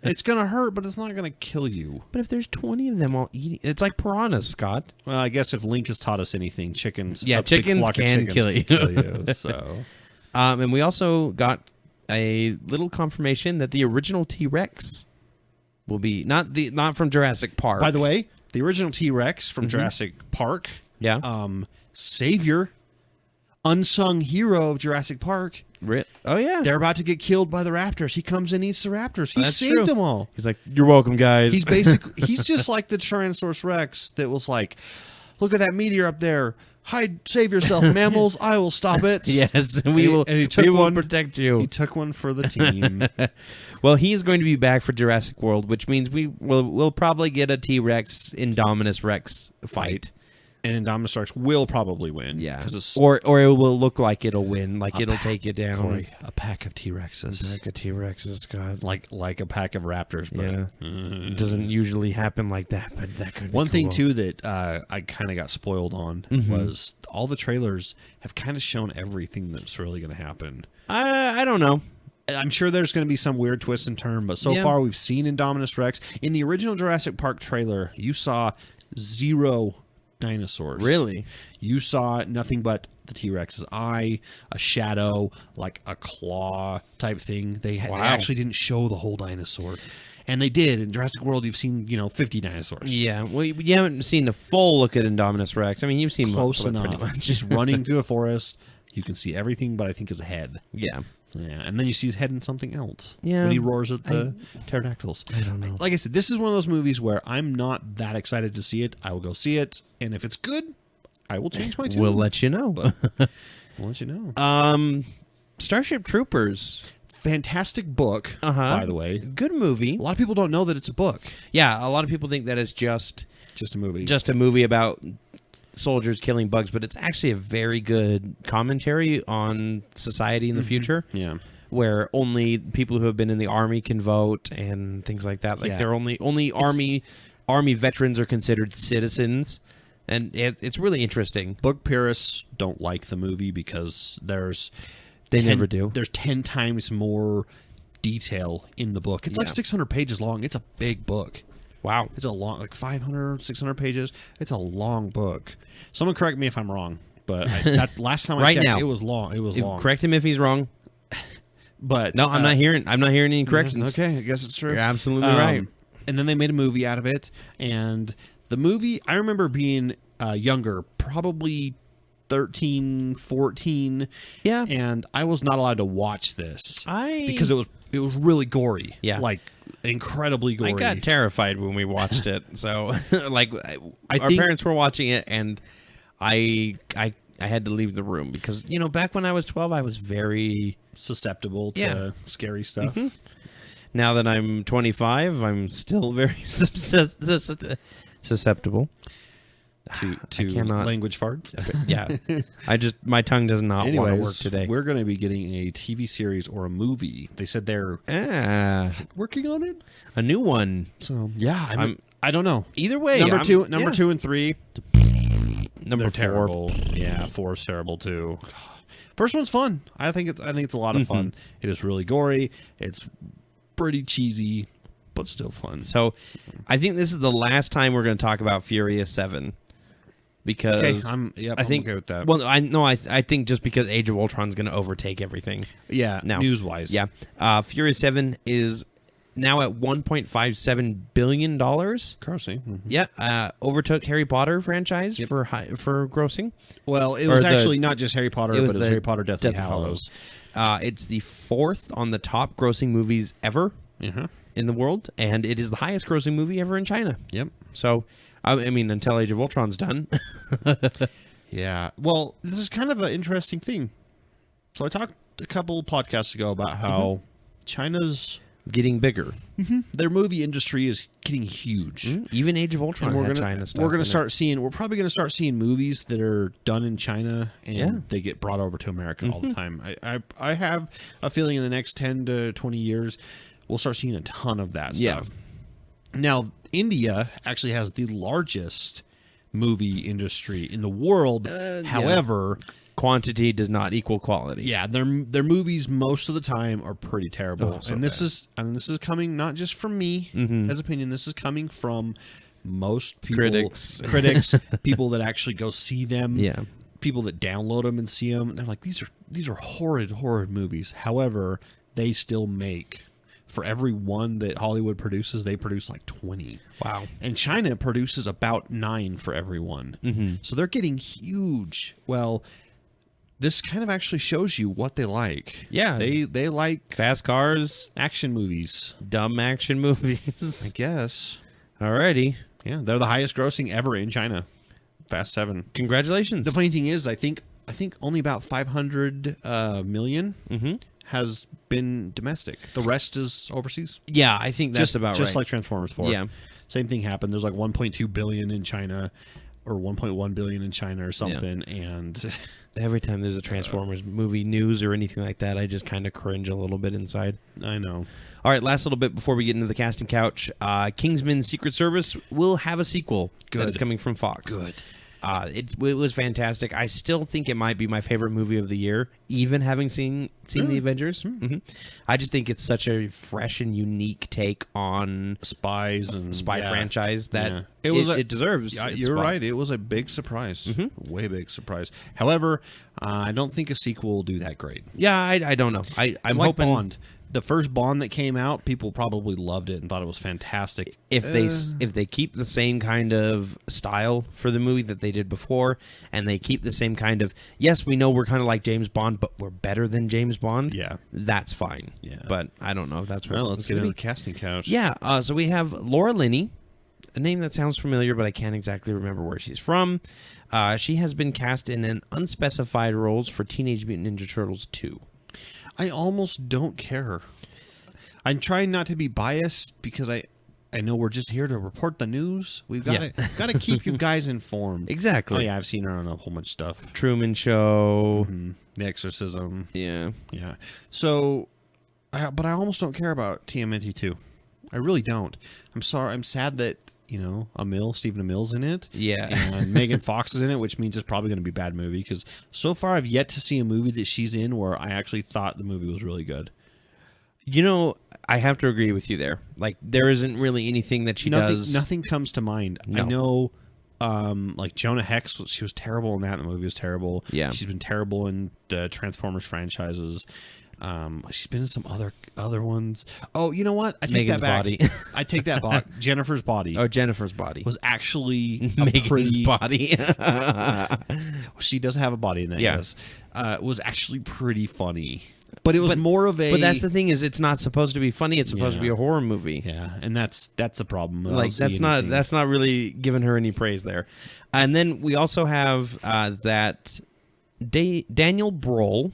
It's going to hurt, but it's not going to kill you. But if there's 20 of them all eating... It's like piranhas, Scott. Well, I guess if Link has taught us anything, chickens... Yeah, chickens can kill you. So. And we also got a little confirmation that the original T-Rex will be... Not from Jurassic Park. By the way, the original T-Rex from Jurassic Park... Yeah. Savior, unsung hero of Jurassic Park. Oh, yeah. They're about to get killed by the raptors. He comes and eats the raptors. He saved them all. He's like, you're welcome, guys. He's just like the Tyrannosaurus Rex that was like, look at that meteor up there. Hide, save yourself, mammals. I will stop it. Yes, we will protect you. He took one for the team. Well, he is going to be back for Jurassic World, which means we'll probably get a T-Rex Indominus Rex fight. And Indominus Rex will probably win. Yeah. Or it will look like it'll win. Like it'll take you down. Corey, a pack of T-Rexes. A pack of T-Rexes, God. Like a pack of raptors. But, It doesn't usually happen like that, but that could be One thing, cool. too, that I kind of got spoiled on was all the trailers have kind of shown everything that's really going to happen. I don't know. I'm sure there's going to be some weird twist and turn, but so far we've seen Indominus Rex. In the original Jurassic Park trailer, you saw 0 dinosaurs. Really? You saw nothing but the T-Rex's eye, a shadow, like a claw type thing. They actually didn't show the whole dinosaur. And they did. In Jurassic World, you've seen, 50 dinosaurs. Yeah. Well, you haven't seen the full look at Indominus Rex. I mean, you've seen close pretty enough. much. Just running through the forest. You can see everything, but I think his head. Yeah. Yeah, and then you see his head in something else. Yeah. When he roars at the pterodactyls. I don't know. Like I said, this is one of those movies where I'm not that excited to see it. I will go see it, and if it's good, I will change my tune. We'll let you know. We'll let you know. Starship Troopers. Fantastic book, by the way. Good movie. A lot of people don't know that it's a book. Yeah, a lot of people think that it's just a movie. Just a movie about soldiers killing bugs, but it's actually a very good commentary on society in the future. Yeah. Where only people who have been in the army can vote and things like that. Like they're only army veterans are considered citizens. And it's really interesting. Book purists don't like the movie because They never do. There's 10 times more detail in the book. It's like 600 pages long. It's a big book. Wow. It's a long, like 500, 600 pages. It's a long book. Someone correct me if I'm wrong, but last time I checked, it was long. It was long. Correct him if he's wrong. But no, I'm not hearing any corrections. Okay, I guess it's true. You're absolutely right. And then they made a movie out of it, and the movie, I remember being younger, probably 13, 14. Yeah. And I was not allowed to watch this because it was really gory. Yeah. Like incredibly gory. I got terrified when we watched it. So like our parents were watching it and I had to leave the room because, back when I was 12, I was very susceptible to scary stuff. Mm-hmm. Now that I'm 25, I'm still very susceptible. To language farts. Yeah. My tongue does not want to work today. We're going to be getting a TV series or a movie. They said they're working on it. A new one. So, yeah, I don't know. Either way. Number 2 and 3. Number 4. Terrible. Yeah, 4 is terrible too. First one's fun. I think it's a lot of fun. It is really gory. It's pretty cheesy, but still fun. So, I think this is the last time we're going to talk about Furious 7. Because I'm okay with that. Well, I think just because Age of Ultron is going to overtake everything. Yeah, now, news-wise. Yeah. Furious 7 is now at $1.57 billion. Grossing. Mm-hmm. Yeah. Overtook Harry Potter franchise for grossing. Well, it was actually not just Harry Potter, but it was Harry Potter Deathly Hallows. It's the 4th on the top grossing movies ever in the world, and it is the highest grossing movie ever in China. Yep. So, I mean, until Age of Ultron's done. Yeah. Well, this is kind of an interesting thing. So I talked a couple podcasts ago about how China's getting bigger. Their movie industry is getting huge. Even Age of Ultron had China stuff. We're probably going to start seeing movies that are done in China and they get brought over to America all the time. I have a feeling in the next 10 to 20 years, we'll start seeing a ton of that stuff. Now, India actually has the largest movie industry in the world. However, quantity does not equal quality. Yeah, their movies most of the time are pretty terrible. This is coming not just from me as opinion. This is coming from most people, critics, people that actually go see them. Yeah, people that download them and see them. They're like, these are horrid movies. However, they still make. For every one that Hollywood produces, they produce like 20. Wow. And China produces about 9 for every one. So they're getting huge. Well, this kind of actually shows you what they like. Yeah. They like fast cars, action movies. Dumb action movies. I guess. Alrighty. Yeah, they're the highest grossing ever in China. Fast 7. Congratulations. The funny thing is, I think only about 500 million has been domestic. The rest is overseas. Yeah, I think that's about right. Just like Transformers 4. Yeah. Same thing happened. There's like 1.2 billion in China or 1.1 billion in China or something. Yeah. And every time there's a Transformers movie news or anything like that, I just kind of cringe a little bit inside. I know. All right, last little bit before we get into the casting couch. Kingsman Secret Service will have a sequel that is coming from Fox. Good. It was fantastic. I still think it might be my favorite movie of the year, even having seen the Avengers. I just think it's such a fresh and unique take on spies and spy franchise that it deserves. Yeah, you're right. It was a big surprise, way big surprise. However, I don't think a sequel will do that great. Yeah, I don't know. I'm like hoping Bond. The first Bond that came out, people probably loved it and thought it was fantastic. If they keep the same kind of style for the movie that they did before, and they keep the same kind of, yes, we know we're kind of like James Bond, but we're better than James Bond. Yeah, that's fine. Yeah, but I don't know if that's what. Well, let's get into the casting couch. Yeah, so we have Laura Linney, a name that sounds familiar, but I can't exactly remember where she's from. She has been cast in an unspecified roles for Teenage Mutant Ninja Turtles 2. I almost don't care. I'm trying not to be biased because I know we're just here to report the news. We've got to keep you guys informed. Exactly. Oh yeah, I've seen her on a whole bunch of stuff. Truman Show. Mm-hmm. The Exorcism. Yeah. Yeah. So, but I almost don't care about TMNT 2. I really don't. I'm sorry. I'm sad that, Stephen Amell's in it. Yeah. And Megan Fox is in it, which means it's probably going to be a bad movie because so far I've yet to see a movie that she's in where I actually thought the movie was really good. I have to agree with you there. Like, there isn't really anything that she does. Nothing comes to mind. No. I know, like Jonah Hex, she was terrible in that. The movie was terrible. Yeah. She's been terrible in the Transformers franchises. She's been in some other ones. Oh, you know what? I take Megan's that back. Body. I take that back. Jennifer's Body. Oh, Jennifer's Body was actually Megan's Body. She does have a body in that. Yeah. Yes, was actually pretty funny. But it was more of a. But that's the thing is, it's not supposed to be funny. It's supposed to be a horror movie. Yeah, and that's the problem. Like that's not really giving her any praise there. And then we also have that Daniel Bruhl.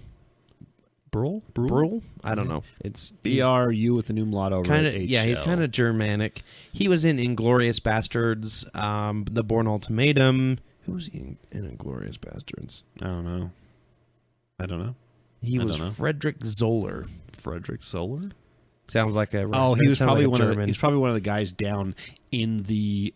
Bruhl? I don't know. It's BRU with an umlaut over kind of. HL. Yeah, he's kind of Germanic. He was in Inglourious Bastards, The Bourne Ultimatum. Who was he in Inglourious Bastards? I don't know. He was Frederick Zoller. Frederick Zoller? Sounds like a. Oh, he was probably like he's probably one of the guys down in the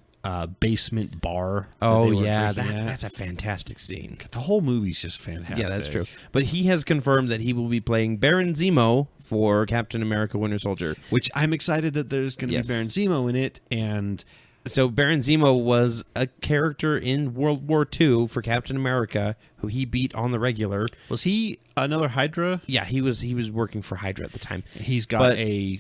basement bar. Oh yeah, that's a fantastic scene. The whole movie's just fantastic. Yeah, that's true. But he has confirmed that he will be playing Baron Zemo for Captain America: Winter Soldier, which I'm excited that there's going to be Baron Zemo in it. And so Baron Zemo was a character in World War II for Captain America, who he beat on the regular. Was he another Hydra? Yeah, he was working for Hydra at the time. He's got a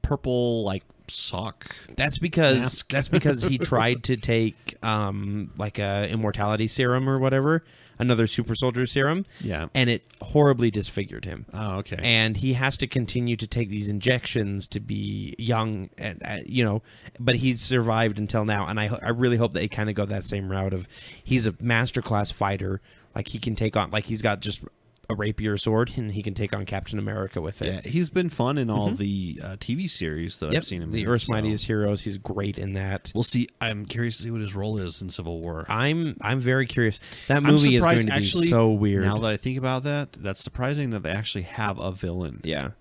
purple sock. That's because he tried to take like a immortality serum or whatever, another super soldier serum. Yeah. And it horribly disfigured him. Oh, okay. And he has to continue to take these injections to be young, and but he's survived until now. And I really hope that they kind of go that same route of he's a masterclass fighter. Like he can take on, like he's got just a rapier sword, and he can take on Captain America with it. Yeah, he's been fun in all the TV series that I've seen him in. The Earth's Mightiest Heroes, he's great in that. We'll see. I'm curious to see what his role is in Civil War. I'm very curious. That movie is going to be so weird. Now that I think about that, that's surprising that they actually have a villain. Yeah.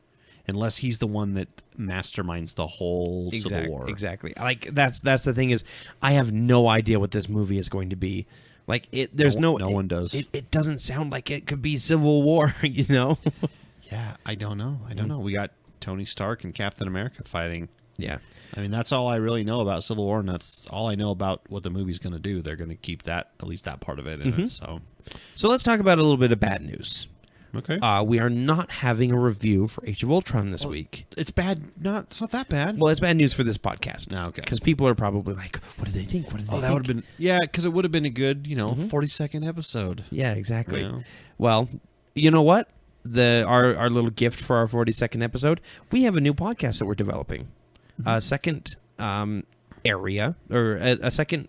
Unless he's the one that masterminds the whole Civil War. Exactly. Like that's the thing is, I have no idea what this movie is going to be. Like no one does. It doesn't sound like it could be Civil War, Yeah, I don't know. We got Tony Stark and Captain America fighting. Yeah. I mean, that's all I really know about Civil War, and that's all I know about what the movie's going to do. They're going to keep at least that part of it in it. So let's talk about a little bit of bad news. Okay. We are not having a review for Age of Ultron this week. It's bad. It's not that bad. Well, it's bad news for this podcast. Okay. Because people are probably like, what do they think? That would have been... Yeah, because it would have been a good, 40-second episode. Yeah, exactly. Well, you know what? Our little gift for our 40-second episode, we have a new podcast that we're developing. A second area, or a second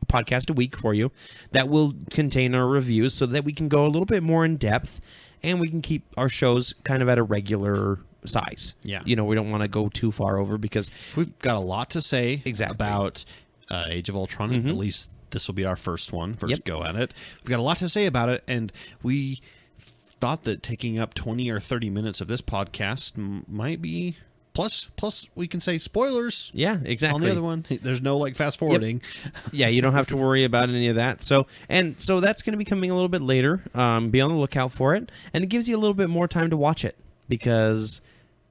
podcast a week for you that will contain our reviews so that we can go a little bit more in depth and we can keep our shows kind of at a regular size. Yeah. We don't want to go too far over because we've got a lot to say about Age of Ultron. At least this will be our first go at it. We've got a lot to say about it, and we thought that taking up 20 or 30 minutes of this podcast might be... Plus, we can say spoilers. Yeah, exactly. On the other one, there's no fast forwarding. Yep. Yeah, you don't have to worry about any of that. So that's going to be coming a little bit later. Be on the lookout for it, and it gives you a little bit more time to watch it because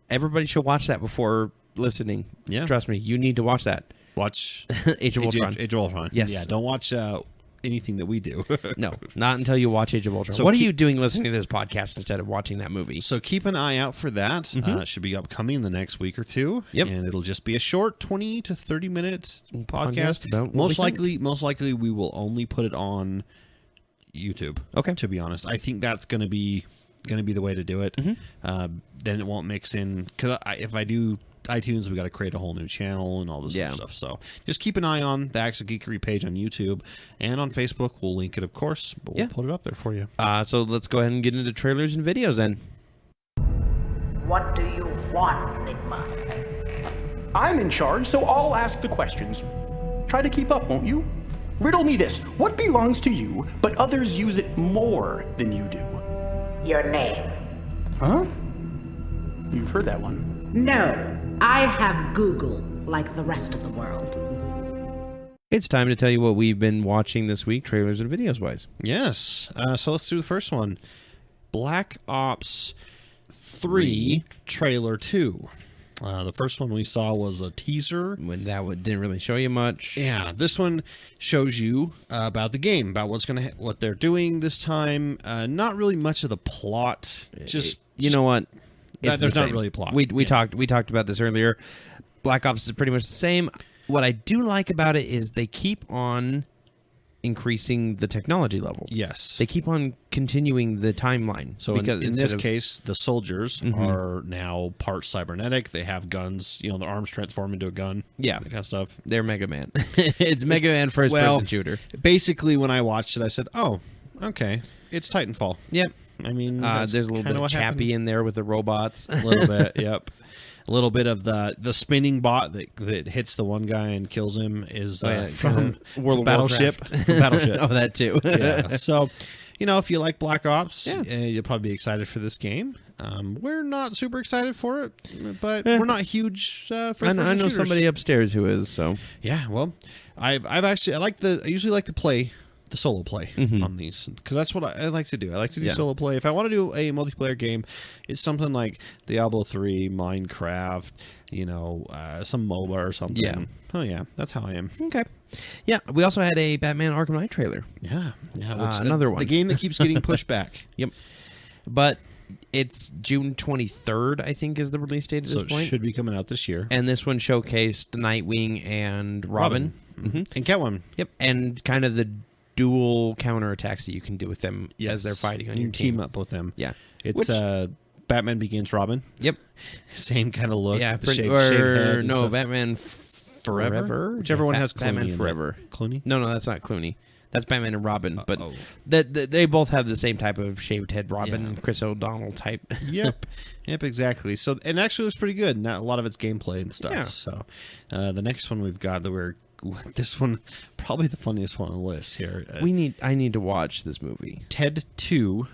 everybody should watch that before listening. Yeah, trust me, you need to watch that. Watch Age of Ultron. Age of Ultron. Yes. Yeah. Don't watch anything that we do. No, not until you watch Age of Ultron. So what are you doing listening to this podcast instead of watching that movie? So keep an eye out for that. It should be upcoming in the next week or two. Yep. And it'll just be a short 20 to 30 minute podcast. Most likely we will only put it on YouTube. Okay. To be honest, I think that's going to be the way to do it. Then it won't mix in, because if I do iTunes, we got to create a whole new channel and all this other stuff. So just keep an eye on the Acts of Geekery page on YouTube and on Facebook. We'll link it, of course, but we'll put it up there for you. So let's go ahead and get into trailers and videos then. want, Enigma? I'm in charge, so I'll ask the questions. Try to keep up, won't you? Riddle me this. What belongs to you, but others use it more than you do? Your name. Huh? You've heard that one. No, I have Google like the rest of the world. It's time to tell you what we've been watching this week, trailers and videos wise. Yes. So let's do the first one. Black Ops 3 Trailer 2. The first one we saw was a teaser. When that one didn't really show you much. Yeah, this one shows you about the game, about what they're doing this time. Not really much of the plot. You know what? There's not really a plot. We talked about this earlier. Black Ops is pretty much the same. What I do like about it is they keep on increasing the technology level. Yes. They keep on continuing the timeline. So in this case, the soldiers are now part cybernetic. They have guns. Their arms transform into a gun. Yeah. That kind of stuff. They're Mega Man. It's Mega Man first-person shooter. Basically, when I watched it, I said, oh, okay. It's Titanfall. Yep. I mean, there's a little bit of Chappie in there with the robots. A little bit, yep. A little bit of the spinning bot that hits the one guy and kills him is from World of Battleship. Battleship. Oh, that too. Yeah. So, if you like Black Ops, you'll probably be excited for this game. We're not super excited for it, but we're not huge first-person I know shooters. somebody upstairs who is. So yeah, well, I usually like to play the solo play on these, because that's what I like to do. I like to do solo play. If I want to do a multiplayer game, it's something like Diablo 3, Minecraft, some MOBA or something. Yeah. Oh yeah, that's how I am. okay. Yeah, we also had a Batman Arkham Knight trailer. Yeah. Another one. The game that keeps getting pushed back. Yep. But it's June 23rd, I think, is the release date at this point. So it should be coming out this year. And this one showcased Nightwing and Robin. And Catwoman. Yep. And kind of the dual counterattacks that you can do with them as they're fighting on your team. Team up with them. Yeah. It's Batman Begins Robin. Yep. Same kind of look. Yeah. The shaved head no, stuff. Batman Forever? Whichever one has Clooney. Batman Forever. Clooney? No, that's not Clooney. That's Batman and Robin. But they both have the same type of shaved head Robin and Chris O'Donnell type. Yep, exactly. So, and actually it was pretty good. Not a lot of it's gameplay and stuff. Yeah. So the next one we've got this one, probably the funniest one on the list here. I need to watch this movie. Ted 2,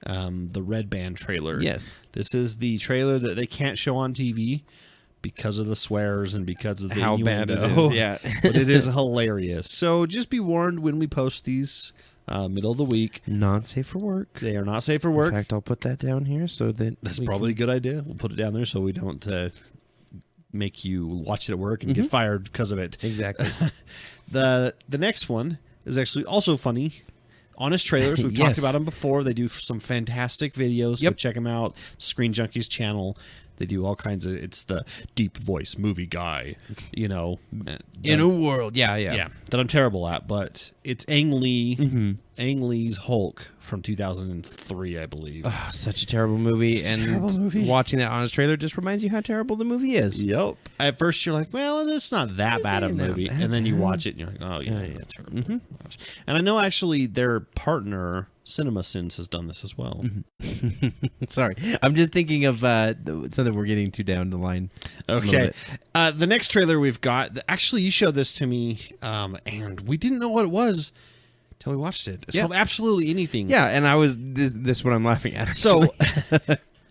the Red Band trailer. Yes. This is the trailer that they can't show on TV because of the swears and because of the how bad it innuendo. is. Yeah. But it is hilarious. So just be warned when we post these middle of the week. Not safe for work. They are not safe for work. In fact, I'll put that down here so that that's probably a good idea. We'll put it down there so we don't make you watch it at work and get fired because of it. Exactly. The next one is actually also funny. Honest Trailers. We've talked about them before. They do some fantastic videos. Yep. Go check them out. Screen Junkies channel. They do all kinds of. It's the deep voice movie guy. In a world. Yeah. That I'm terrible at, but it's Ang Lee. Ang Lee's Hulk from 2003, I believe. Oh, such a terrible movie. Watching that Honest Trailer just reminds you how terrible the movie is. Yep. At first, you're like, well, it's not that bad of a movie. And then you watch it, and you're like, oh, yeah, it's terrible. And I know, actually, their partner, CinemaSins, has done this as well. Sorry. I'm just thinking of something we're getting too down the line. Okay. The next trailer we've got, actually, you showed this to me, and we didn't know what it was until we watched it. It's called Absolutely Anything. Yeah, and I was this is what I'm laughing at. So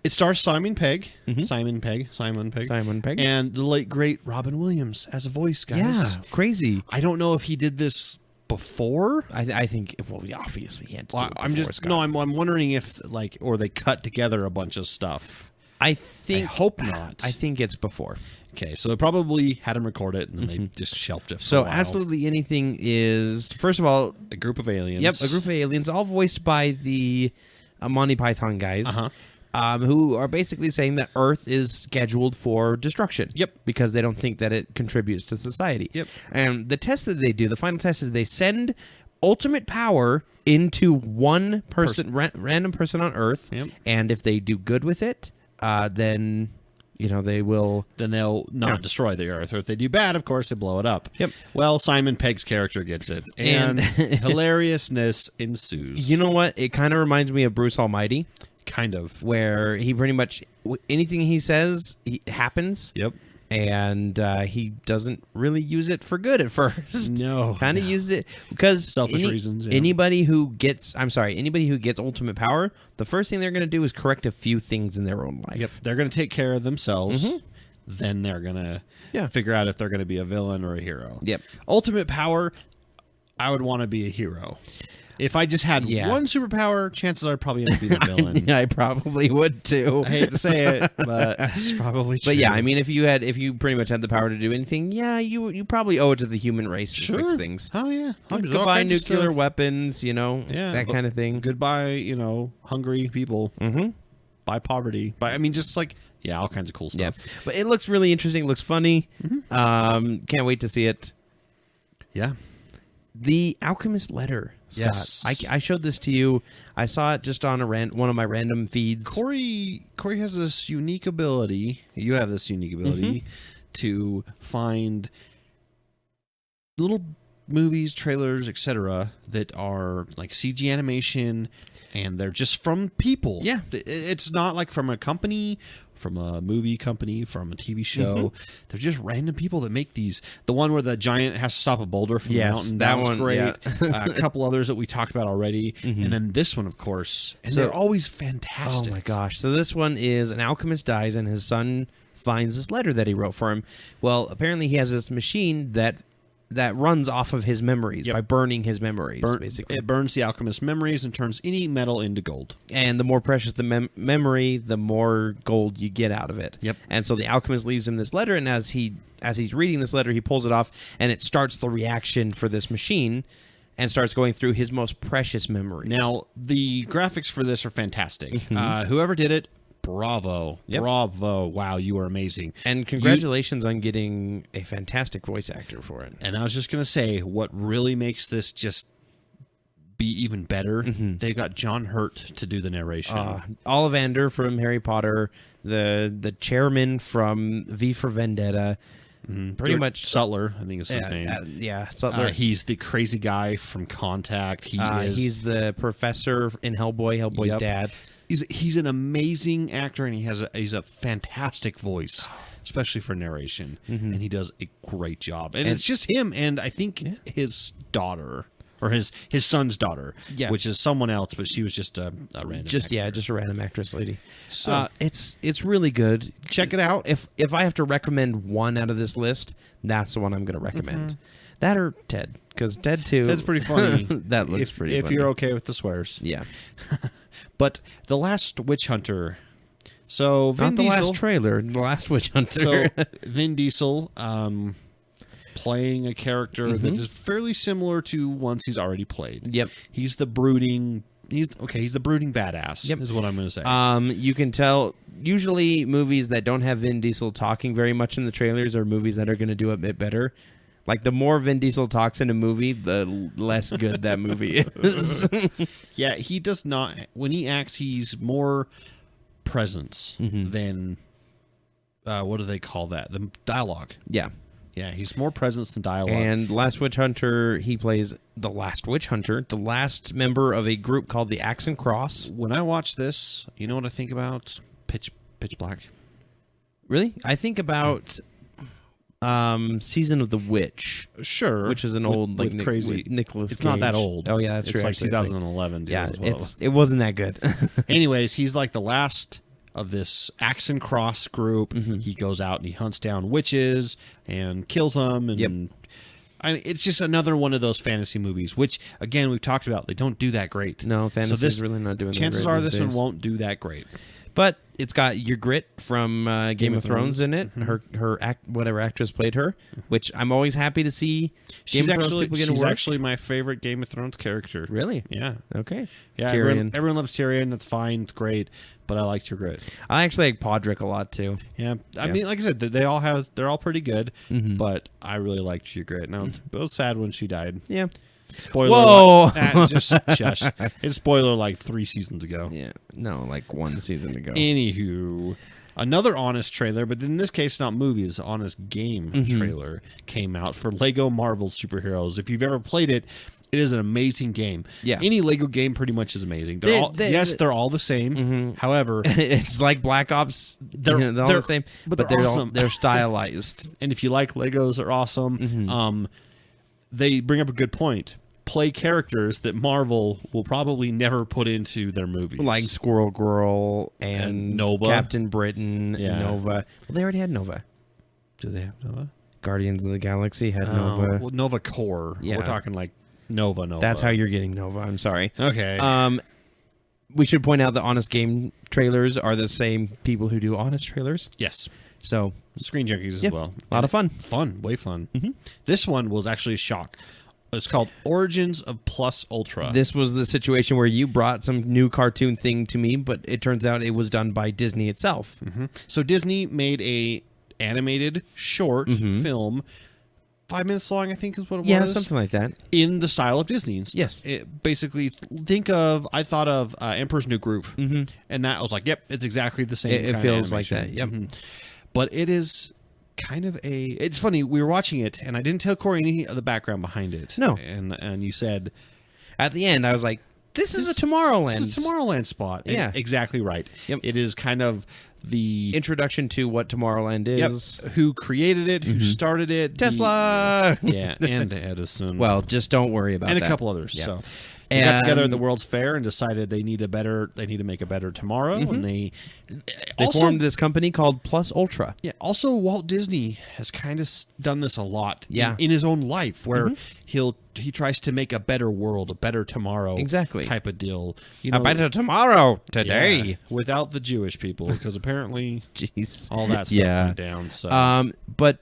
it stars Simon Pegg, Simon Pegg, and the late great Robin Williams as a voice, guys. Yeah, crazy. I don't know if he did this before. I think obviously he had to do it before, Scott. I'm wondering if or they cut together a bunch of stuff. I hope not. I think it's before. Okay, so they probably had him record it, and then they just shelved it for So a while. Absolutely Anything is, first of all, a group of aliens. Yep, a group of aliens, all voiced by the Monty Python guys, who are basically saying that Earth is scheduled for destruction. Yep. Because they don't think that it contributes to society. Yep. And the test that they do, the final test, is they send ultimate power into one person, random person on Earth, and if they do good with it, then they will. Then they'll not destroy the Earth. Or if they do bad, of course, they blow it up. Yep. Well, Simon Pegg's character gets it. And hilariousness ensues. You know what? It kind of reminds me of Bruce Almighty. Kind of. Where he pretty much anything he says happens. Yep. And he doesn't really use it for good at first. No. Kind of used it because selfish reasons. Yeah. Anybody who gets ultimate power, the first thing they're going to do is correct a few things in their own life. Yep. They're going to take care of themselves. Then they're going to figure out if they're going to be a villain or a hero. Yep. Ultimate power, I would want to be a hero. If I just had one superpower, chances are I'd probably end up being a villain. I probably would too. I hate to say it, but that's probably true. But yeah, I mean, if you pretty much had the power to do anything, you probably owe it to the human race to fix things. Oh yeah. Goodbye nuclear weapons, that kind of thing. Goodbye, hungry people. Bye poverty. Bye. I mean, just like all kinds of cool stuff. Yeah. But it looks really interesting. It looks funny. Can't wait to see it. Yeah. The Alchemist Letter, Scott. Yes. I showed this to you. I saw it just on one of my random feeds. Corey has this unique ability. You have this unique ability to find little movies, trailers, etc. that are like CG animation, and they're just from people. Yeah. It's not like from a company, from a movie company, from a TV show. They're just random people that make these. The one where the giant has to stop a boulder from the mountain, that one's great. Yeah. A couple others that we talked about already. And then this one, of course. And they're always fantastic. Oh my gosh. So this one is an alchemist dies and his son finds this letter that he wrote for him. Well, apparently he has this machine that runs off of his memories by burning his memories, basically. It burns the alchemist's memories and turns any metal into gold. And the more precious the memory, the more gold you get out of it. Yep. And so the alchemist leaves him this letter, and as he's reading this letter, he pulls it off, and it starts the reaction for this machine and starts going through his most precious memories. Now, the graphics for this are fantastic. Whoever did it, bravo. Yep. Bravo. Wow, you are amazing. And congratulations on getting a fantastic voice actor for it. And I was just going to say, what really makes this just be even better, they got John Hurt to do the narration. Ollivander from Harry Potter, the chairman from V for Vendetta, pretty much... Sutler, I think is his name. Sutler. He's the crazy guy from Contact. He's the professor in Hellboy's dad. He's an amazing actor, and he's a fantastic voice, especially for narration, and he does a great job. And it's just him, and I think his daughter, or his son's daughter, which is someone else, but she was just a random actor. Just a random actress lady. So it's really good. Check it out. If I have to recommend one out of this list, that's the one I'm going to recommend. That or Ted, because Ted 2... Ted's pretty funny. That looks pretty funny. If you're okay with the swears. Yeah. But The Last Witch Hunter. So Vin Not the Diesel, last trailer, The Last Witch Hunter. So Vin Diesel playing a character that is fairly similar to ones he's already played. Yep. He's the brooding badass. Yep. Is what I'm going to say. You can tell usually movies that don't have Vin Diesel talking very much in the trailers are movies that are going to do a bit better. Like, the more Vin Diesel talks in a movie, the less good that movie is. Yeah, he does not... When he acts, he's more presence than... what do they call that? The dialogue. Yeah. Yeah, he's more presence than dialogue. And Last Witch Hunter, he plays the last witch hunter, the last member of a group called the Axe and Cross. When I watch this, you know what I think about? Pitch Black. Really? I think about... Season of the Witch, sure, which is an old with crazy Nicholas. It's not that old. Oh yeah, that's true. It's like 2011. Yeah, it wasn't that good. Anyways, he's like the last of this Axe and Cross group. He goes out and he hunts down witches and kills them. And I mean, it's just another one of those fantasy movies, which again we've talked about. They don't do that great. No, fantasy is really not doing. Chances are this one won't do that great. But it's got Ygritte from Game of Thrones in it. Whatever actress played her, which I'm always happy to see. She's actually my favorite Game of Thrones character. Really? Yeah. Okay. Yeah. Everyone loves Tyrion. That's fine. It's great. But I like Ygritte. I actually like Podrick a lot too. Yeah. I mean, like I said, they're all pretty good. But I really liked Ygritte. Now it's both sad when she died. Yeah. Spoiler. Whoa! Just shush. It's spoiler like 3 seasons ago. Yeah. No, like 1 season ago. Anywho, another Honest trailer, but in this case, not movies. Honest game trailer came out for Lego Marvel Superheroes. If you've ever played it, It is an amazing game. Yeah. Any Lego game pretty much is amazing. They're all the same. Mm-hmm. However, it's like Black Ops. They're all the same, but they're awesome. They're stylized. And if you like Legos, they're awesome. Mm-hmm. They bring up a good point. Play characters that Marvel will probably never put into their movies. Like Squirrel Girl and Nova. Captain Britain, Yeah. Nova. Well, they already had Nova. Do they have Nova? Guardians of the Galaxy had Nova. Well, Nova Core. Yeah. We're talking like Nova. That's how you're getting Nova. I'm sorry. Okay. We should point out that Honest Game trailers are the same people who do Honest trailers. Yes. So Screen Junkies as well. A lot of fun. Fun. Way fun. This one was actually a shock. It's called Origins of Plus Ultra. This was the situation where you brought some new cartoon thing to me, but it turns out it was done by Disney itself. So Disney made a animated short film, 5 minutes long, I think is what it was. Yeah, something like that. In the style of Disney. Yes. It basically, I thought of Emperor's New Groove. And that I was like, yep, it's exactly the same. It kind feels of like animation. that, yep. But it is kind of it's funny, we were watching it, and I didn't tell Corey any of the background behind it. No. And you said... At the end, I was like, this is a Tomorrowland. It's a Tomorrowland spot. Yeah. And exactly right. Yep. It is kind of the... Introduction to what Tomorrowland is. Yep. Who created it, who started it. Tesla! Yeah, and Edison. Well, just don't worry about that. And a couple others. Yeah. So they got together at the World's Fair and decided they need to make a better tomorrow. And they formed this company called Plus Ultra. Yeah. Also, Walt Disney has kind of done this a lot. Yeah. In his own life, where he tries to make a better world, a better tomorrow. Exactly. Type of deal. You A better tomorrow today. Yeah, without the Jewish people, because apparently, Jeez, all that stuff went down. So. But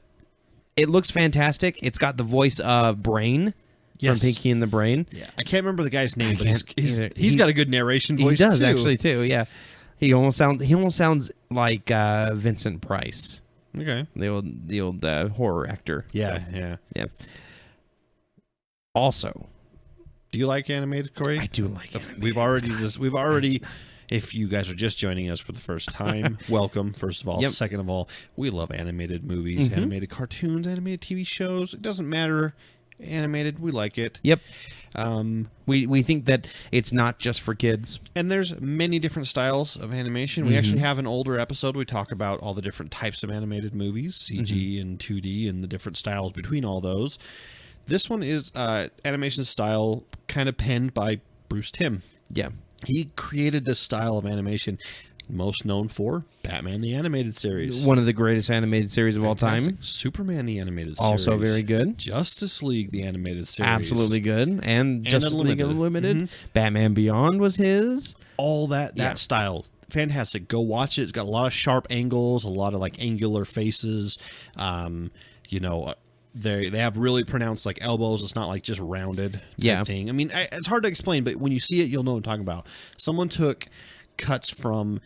it looks fantastic. It's got the voice of Brain. Yes. From Pinky and the Brain. Yeah, I can't remember the guy's name, but either. he's got a good narration voice. He does too. actually too. Yeah, he almost sounds like Vincent Price. Okay, the old horror actor. Yeah. Also, do you like animated, Corey? I do like animated. We've already. If you guys are just joining us for the first time, welcome, first of all. Yep. Second of all, we love animated movies, animated cartoons, animated TV shows. It doesn't matter. Animated, we like it. Yep. We think that it's not just for kids. And there's many different styles of animation. We actually have an older episode. We talk about all the different types of animated movies, CG and 2D, and the different styles between all those. This one is animation style kind of penned by Bruce Timm. Yeah. He created this style of animation, most known for Batman the Animated Series. One of the greatest animated series of all time. Superman the Animated Series. Also very good. Justice League the Animated Series. Absolutely good. And Justice League Unlimited. Batman Beyond was his. All that style. Fantastic. Go watch it. It's got a lot of sharp angles, a lot of like angular faces. They have really pronounced like elbows. It's not like just rounded type thing. I mean, it's hard to explain, but when you see it, you'll know what I'm talking about. Someone took cuts from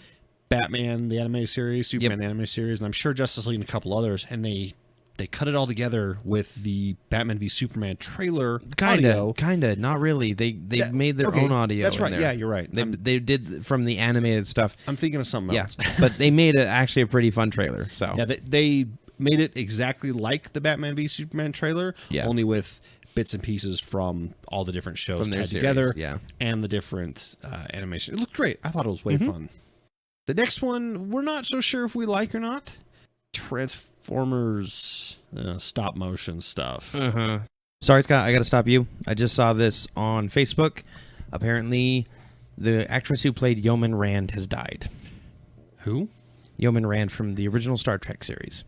Batman the Animated Series, Superman the Animated Series, and I'm sure Justice League and a couple others, and they cut it all together with the Batman v Superman trailer audio. Kinda, not really. They made their own audio. That's right. There. Yeah, you're right. They did from the animated stuff. I'm thinking of something else. Yeah, but they made actually a pretty fun trailer. So yeah, they made it exactly like the Batman v Superman trailer, only with bits and pieces from all the different shows tied together, and the different animation. It looked great. I thought it was way fun. The next one, we're not so sure if we like or not. Transformers stop motion stuff. Sorry, Scott, I got to stop you. I just saw this on Facebook. Apparently, the actress who played Yeoman Rand has died. Who? Yeoman Rand from the original Star Trek series.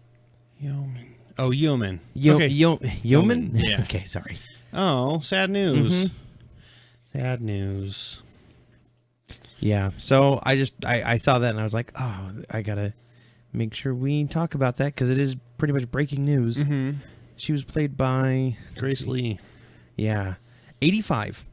Yeoman. Oh, Yeoman. Yeoman? Yeah. Okay, sorry. Oh, sad news. Sad news. Yeah, so I saw that and I was like, oh, I got to make sure we talk about that because it is pretty much breaking news. She was played by... Grace Lee. Yeah. 85.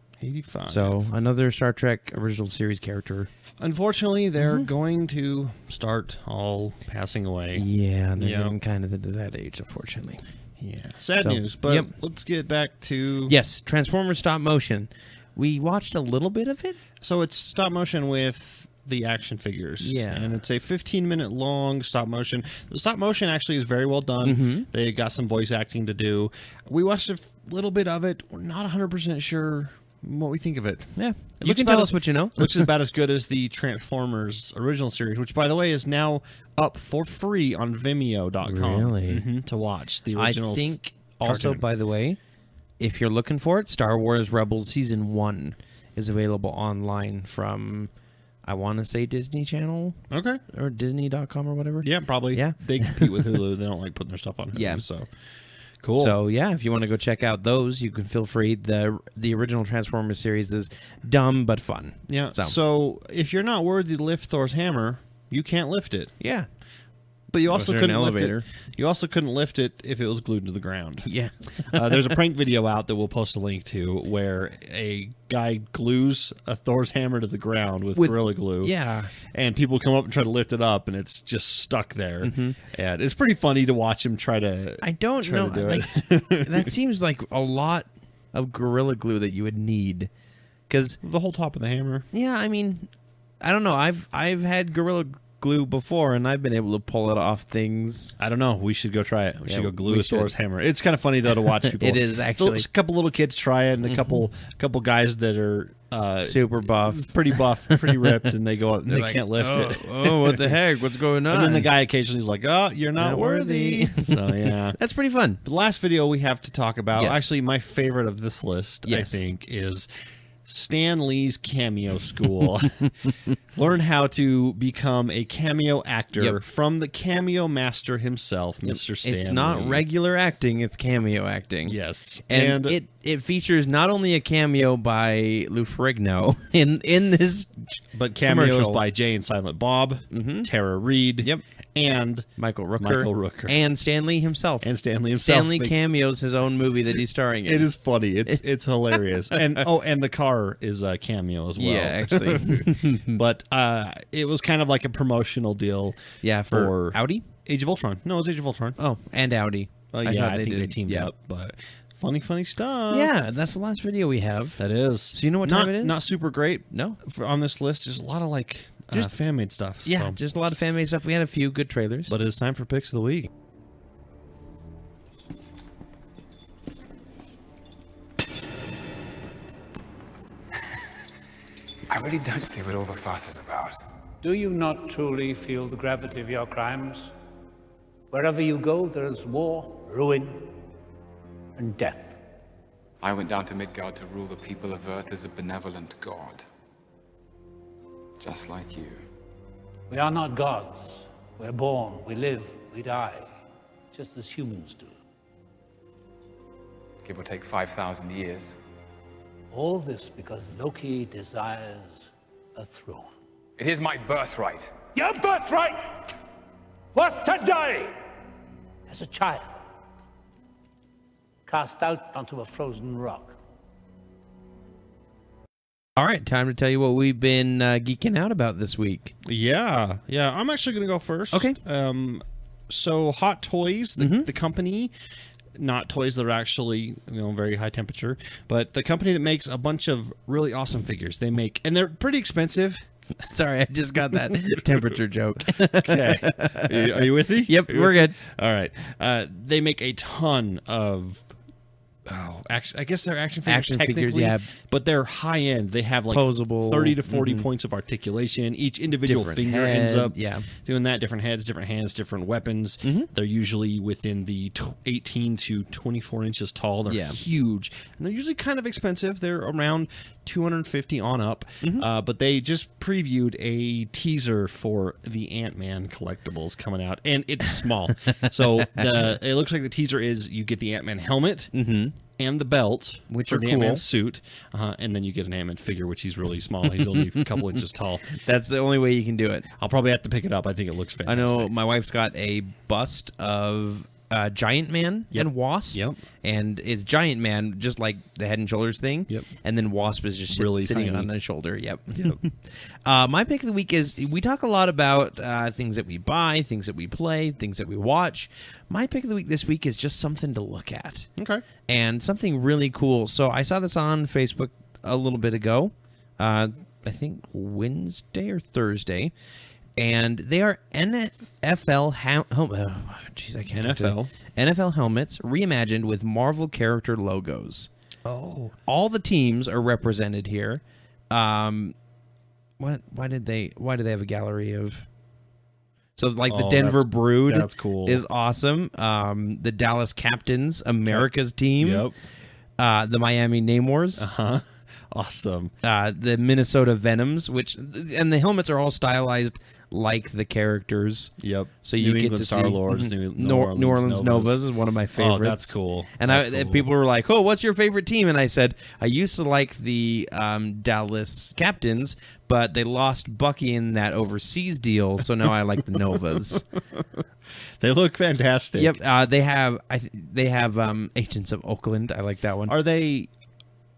So another Star Trek original series character. Unfortunately, they're going to start all passing away. Yeah, they're getting kind of into that age, unfortunately. Yeah. Sad news, but let's get back to... Yes, Transformers stop motion. We watched a little bit of it. So it's stop motion with the action figures. Yeah. And it's a 15-minute long stop motion. The stop motion actually is very well done. Mm-hmm. They got some voice acting to do. We watched a little bit of it. We're not 100% sure what we think of it. Yeah. It You looks can about tell as- us what you know. Looks about as good as the Transformers original series, which, by the way, is now up for free on Vimeo.com. Really? To watch the I original. think also, cartoon. by the way, if you're looking for it, Star Wars Rebels Season 1 is available online from, I want to say Disney Channel Okay. or Disney.com or whatever. Yeah, probably. Yeah. They compete with Hulu. They don't like putting their stuff on Hulu. Yeah. So cool. So, yeah, if you want to go check out those, you can feel free. The original Transformers series is dumb but fun. yeah. So, So if you're not worthy to lift Thor's hammer, you can't lift it. yeah. But you also Unless you're in couldn't an lift it. elevator. You also couldn't lift it if it was glued to the ground. Yeah. There's a prank video out that we'll post a link to where a guy glues a Thor's hammer to the ground with Gorilla Glue. Yeah. And people come up and try to lift it up, and it's just stuck there. And it's pretty funny to watch him try to. I don't try know. to do Like, that seems like a lot of Gorilla Glue that you would need. Because, the whole top of the hammer. yeah, I mean, I don't know. I've had Gorilla Glue before, and I've been able to pull it off things. I don't know. We should go try it. We should go glue we a Thor's should. hammer. It's kind of funny though to watch people. It is, actually. A couple little kids try it, and a couple guys that are Super buff. pretty buff, pretty ripped, and they go up and they Like, can't lift it. Oh, what the heck? What's going on? And then the guy occasionally is like, "Oh, you're not Not worthy." So yeah. That's pretty fun. The last video we have to talk about, Yes. actually my favorite of this list, I Yes. think, is Stan Lee's Cameo School. Learn how to become a cameo actor Yep. from the cameo master himself, Mr. Stan It's not Lee. regular acting, it's cameo acting. Yes. And it features not only a cameo by Lou Ferrigno in this but cameos commercial. by Jay and Silent Bob, Tara Reid, Yep. and Michael Rooker. And Stan Lee himself. And Stan Lee himself. Stan Lee cameos his own movie that he's starring in. It is funny. It's hilarious. And and the car is a cameo as well. Yeah, actually. But it was kind of like a promotional deal. Yeah, for Audi? Age of Ultron. No, it's Age of Ultron. Oh, and Audi. I think they teamed up. But funny stuff. Yeah, that's the last video we have. That is. So you know what time it is? Not super great. No. On this list, there's a lot of like Just fan-made stuff. Yeah, so. just a lot of fan-made stuff. We had a few good trailers. But it's time for Picks of the Week. I really don't see what all the fuss is about. Do you not truly feel the gravity of your crimes? Wherever you go, there is war, ruin, and death. I went down to Midgard to rule the people of Earth as a benevolent god. Just like you. We are not gods. We're born, we live, we die, just as humans do. Give or take 5,000 years. All this because Loki desires a throne. It is my birthright. Your birthright was to die as a child, cast out onto a frozen rock. All right, time to tell you what we've been geeking out about this week. Yeah. I'm actually going to go first. Okay. So Hot Toys, the company, not toys that are actually very high temperature, but the company that makes a bunch of really awesome figures. They make, and they're pretty expensive. Sorry, I just got that temperature joke. Okay. Are you with me? Yep, we're good. All right. They make a ton of. I guess they're action figures. Action figures, technically, yeah. But they're high end. They have like Posable. 30 to 40 points of articulation. Each individual Different finger head, ends up yeah. doing that. Different heads, different hands, different weapons. They're usually within the 18 to 24 inches tall. They're huge. And they're usually kind of expensive. They're around $250 on up. But they just previewed a teaser for the Ant-Man collectibles coming out. And it's small. So it looks like the teaser is you get the Ant-Man helmet. And the belt, which for are the cool. Ant-Man suit, and then you get an Ant-Man figure, which he's really small. He's only a couple inches tall. That's the only way you can do it. I'll probably have to pick it up. I think it looks I fantastic. know my wife's got a bust of Giant Man and Wasp. Yep. And it's Giant Man, just like the Head and Shoulders thing. Yep. And then Wasp is just Really sitting tiny. on his shoulder. Yep. My pick of the week is, we talk a lot about things that we buy, things that we play, things that we watch. My pick of the week this week is just something to look at. Okay. And something really cool. So I saw this on Facebook a little bit ago. I think, Wednesday or Thursday. And they are NFL NFL helmets reimagined with Marvel character logos. Oh. All the teams are represented here. Why did they have a gallery of? So like the Denver Brood, that's cool. is awesome. The Dallas Captains, America's team. Yep. The Miami Namors. Awesome. The Minnesota Venoms, and the helmets are all stylized like the characters. Yep. So you New get England to Star see Lords, New Orleans Novas is one of my favorites. Oh, that's cool. And people were like, "Oh, what's your favorite team?" And I said, "I used to like the Dallas Captains, but they lost Bucky in that overseas deal, so now I like the Novas." They look fantastic. Yep. They have Agents of Oakland. I like that one. Are they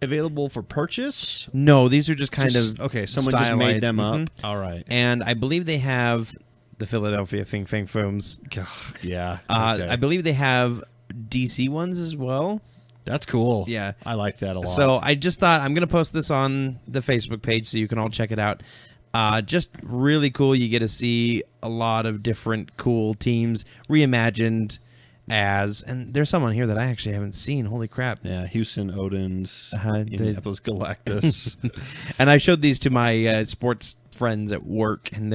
available for purchase? No, these are just kind of okay. Someone just made them up. All right. And I believe they have the Philadelphia Fing Fang Fooms. Yeah. Okay. I believe they have DC ones as well. That's cool. Yeah. I like that a lot. So I just thought I'm going to post this on the Facebook page so you can all check it out. Just really cool. You get to see a lot of different cool teams reimagined and there's someone here that I actually haven't seen. Holy crap. Yeah, Houston Oden's, Indianapolis Galactus. And I showed these to my sports friends at work, and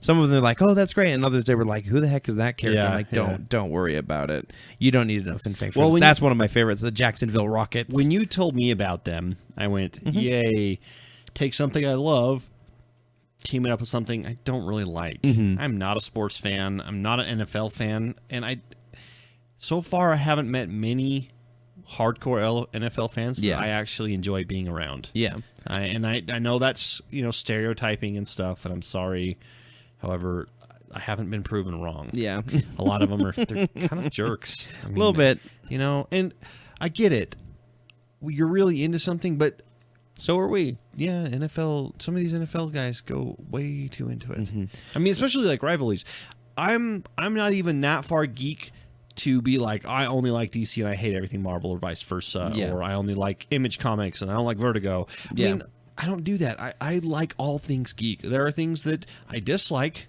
some of them are like, "Oh, that's great," and others they were like, "Who the heck is that character?" Yeah, I'm like, don't worry about it. You don't need enough infection. Well, that's one of my favorites, the Jacksonville Rockets. When you told me about them, I went, "Yay! Take something I love, team it up with something I don't really like." I'm not a sports fan. I'm not an NFL fan, and so far I haven't met many hardcore NFL fans that I actually enjoy being around. Yeah. I know that's, stereotyping and stuff, and I'm sorry. However, I haven't been proven wrong. Yeah. A lot of them they're kind of jerks. I mean, a little bit. And I get it. You're really into something, but so are we. Yeah, NFL, some of these NFL guys go way too into it. I mean, especially like rivalries. I'm not even that far geek to be like, I only like DC and I hate everything Marvel, or vice versa, or I only like Image Comics and I don't like Vertigo. I mean, I don't do that. I like all things geek. There are things that I dislike,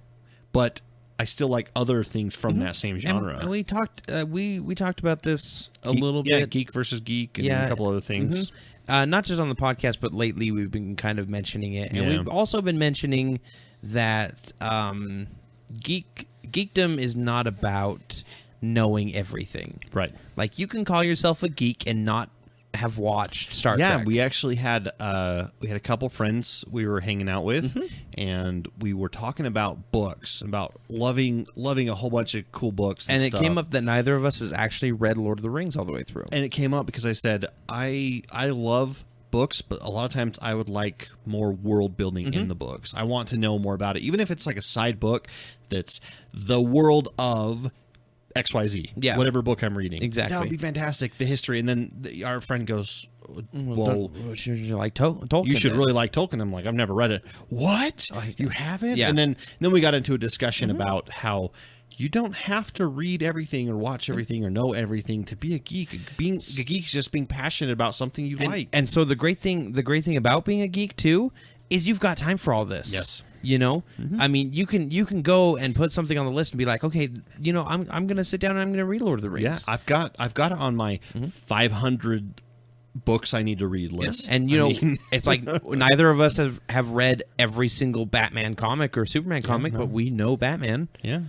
but I still like other things from that same genre. And we talked we talked about this a little bit. Yeah, Geek versus Geek and a couple other things. Not just on the podcast, but lately we've been kind of mentioning it. And we've also been mentioning that geekdom is not about knowing everything. Right. Like, you can call yourself a geek and not have watched Star Trek. Yeah, we actually had a couple friends we were hanging out with, and we were talking about books, about loving a whole bunch of cool books. And it came up that neither of us has actually read Lord of the Rings all the way through. And it came up because I said, I love books, but a lot of times I would like more world building in the books. I want to know more about it, even if it's like a side book that's the world of XYZ, whatever book I'm reading. Exactly. That would be fantastic, the history. And then our friend goes, well, should you like Tolkien? You should really like Tolkien. I'm like, I've never read it. What? You haven't? Yeah. And then we got into a discussion about how you don't have to read everything or watch everything or know everything to be a geek. Being a geek is just being passionate about something you like. And so the great thing about being a geek too is you've got time for all this. Yes. I mean, you can go and put something on the list and be like, okay, I'm gonna sit down and I'm gonna read Lord of the Rings. Yeah, I've got it on my 500 books I need to read list. And it's like neither of us have read every single Batman comic or Superman comic, but we know Batman. Yeah.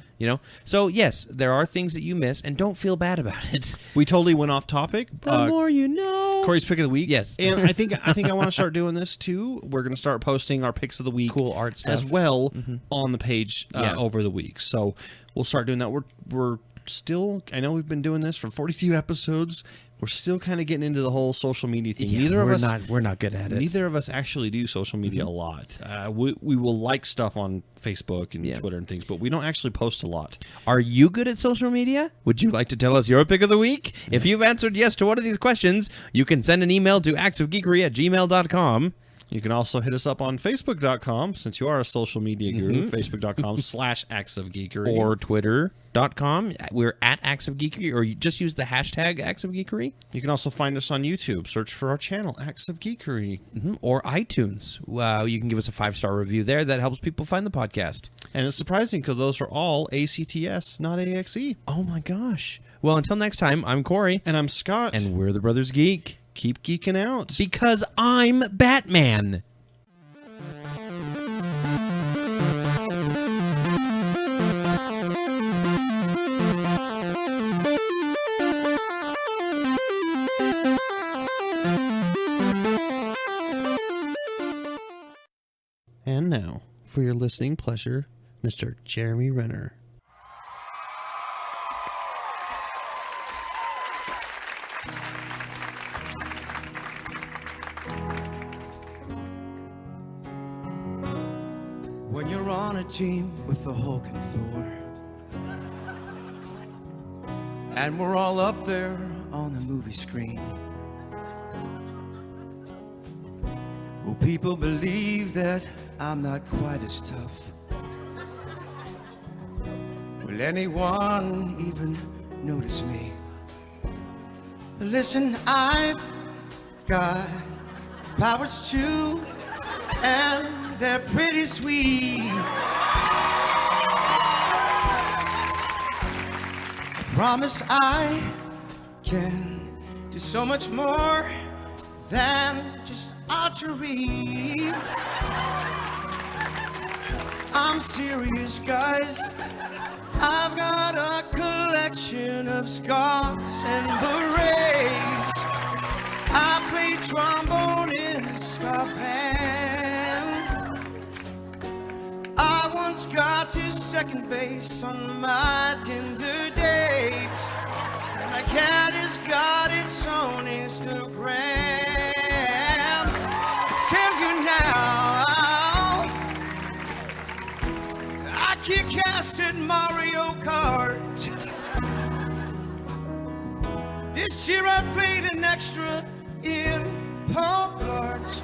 So yes, there are things that you miss, and don't feel bad about it. We totally went off topic. The more you know. Corey's pick of the week. Yes. And I think I want to start doing this too. We're going to start posting our picks of the week, cool art stuff as well on the page over the week. So we'll start doing that. We're still, I know we've been doing this for 42 episodes. We're still kind of getting into the whole social media thing. Yeah, we're not good at it. Neither of us actually do social media a lot. We will like stuff on Facebook and Twitter and things, but we don't actually post a lot. Are you good at social media? Would you like to tell us your pick of the week? If you've answered yes to one of these questions, you can send an email to actsofgeekery@gmail.com. You can also hit us up on Facebook.com, since you are a social media guru, Facebook.com/Acts of Geekery. Or Twitter.com. We're at Acts of Geekery, or you just use the hashtag Acts of Geekery. You can also find us on YouTube. Search for our channel, Acts of Geekery. Or iTunes. You can give us a 5-star review there. That helps people find the podcast. And it's surprising because those are all ACTS, not AXE. Oh my gosh. Well, until next time, I'm Corey. And I'm Scott. And we're the Brothers Geek. Keep geeking out. Because I'm Batman. And now, for your listening pleasure, Mr. Jeremy Renner. When you're on a team with the Hulk and Thor, and we're all up there on the movie screen, will people believe that I'm not quite as tough? Will anyone even notice me? Listen, I've got powers too, and they're pretty sweet. I promise I can do so much more than just archery. I'm serious, guys. I've got a collection of scars and berets. I play trombone in a ska band. I once got to second base on my Tinder date, and my cat has got its own Instagram. I tell you now, I kick ass at Mario Kart. This year I played an extra in Pop Art.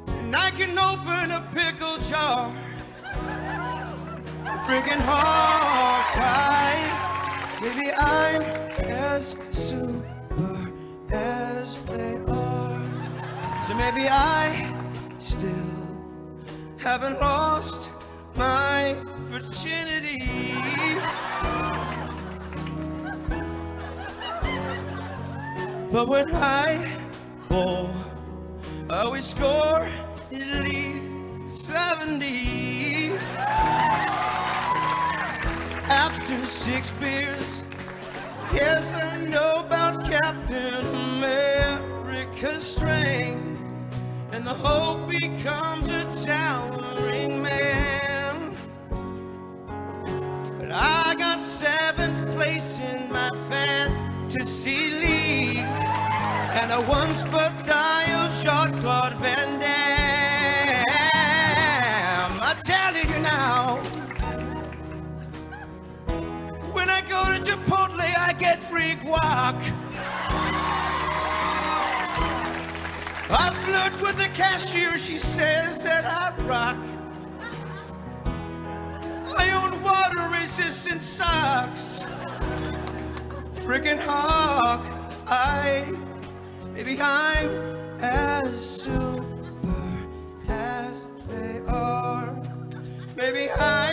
And I can open a pickle jar. Freaking Hawkeye. Maybe I'm as super as they are. So maybe I still haven't lost my virginity. But when I bowl, I always score at least 70. After 6 beers, yes, I know about Captain America's strength, and the Hulk becomes a towering man. But I got 7th place in my fantasy league, and I once but dialed Jean-Claude Van Damme. I tell you now, when I go to Chipotle, I get free guac. I flirt with the cashier, she says that I rock. I own water-resistant socks. Freaking Hawk, maybe I'm as super as they are. Maybe I'm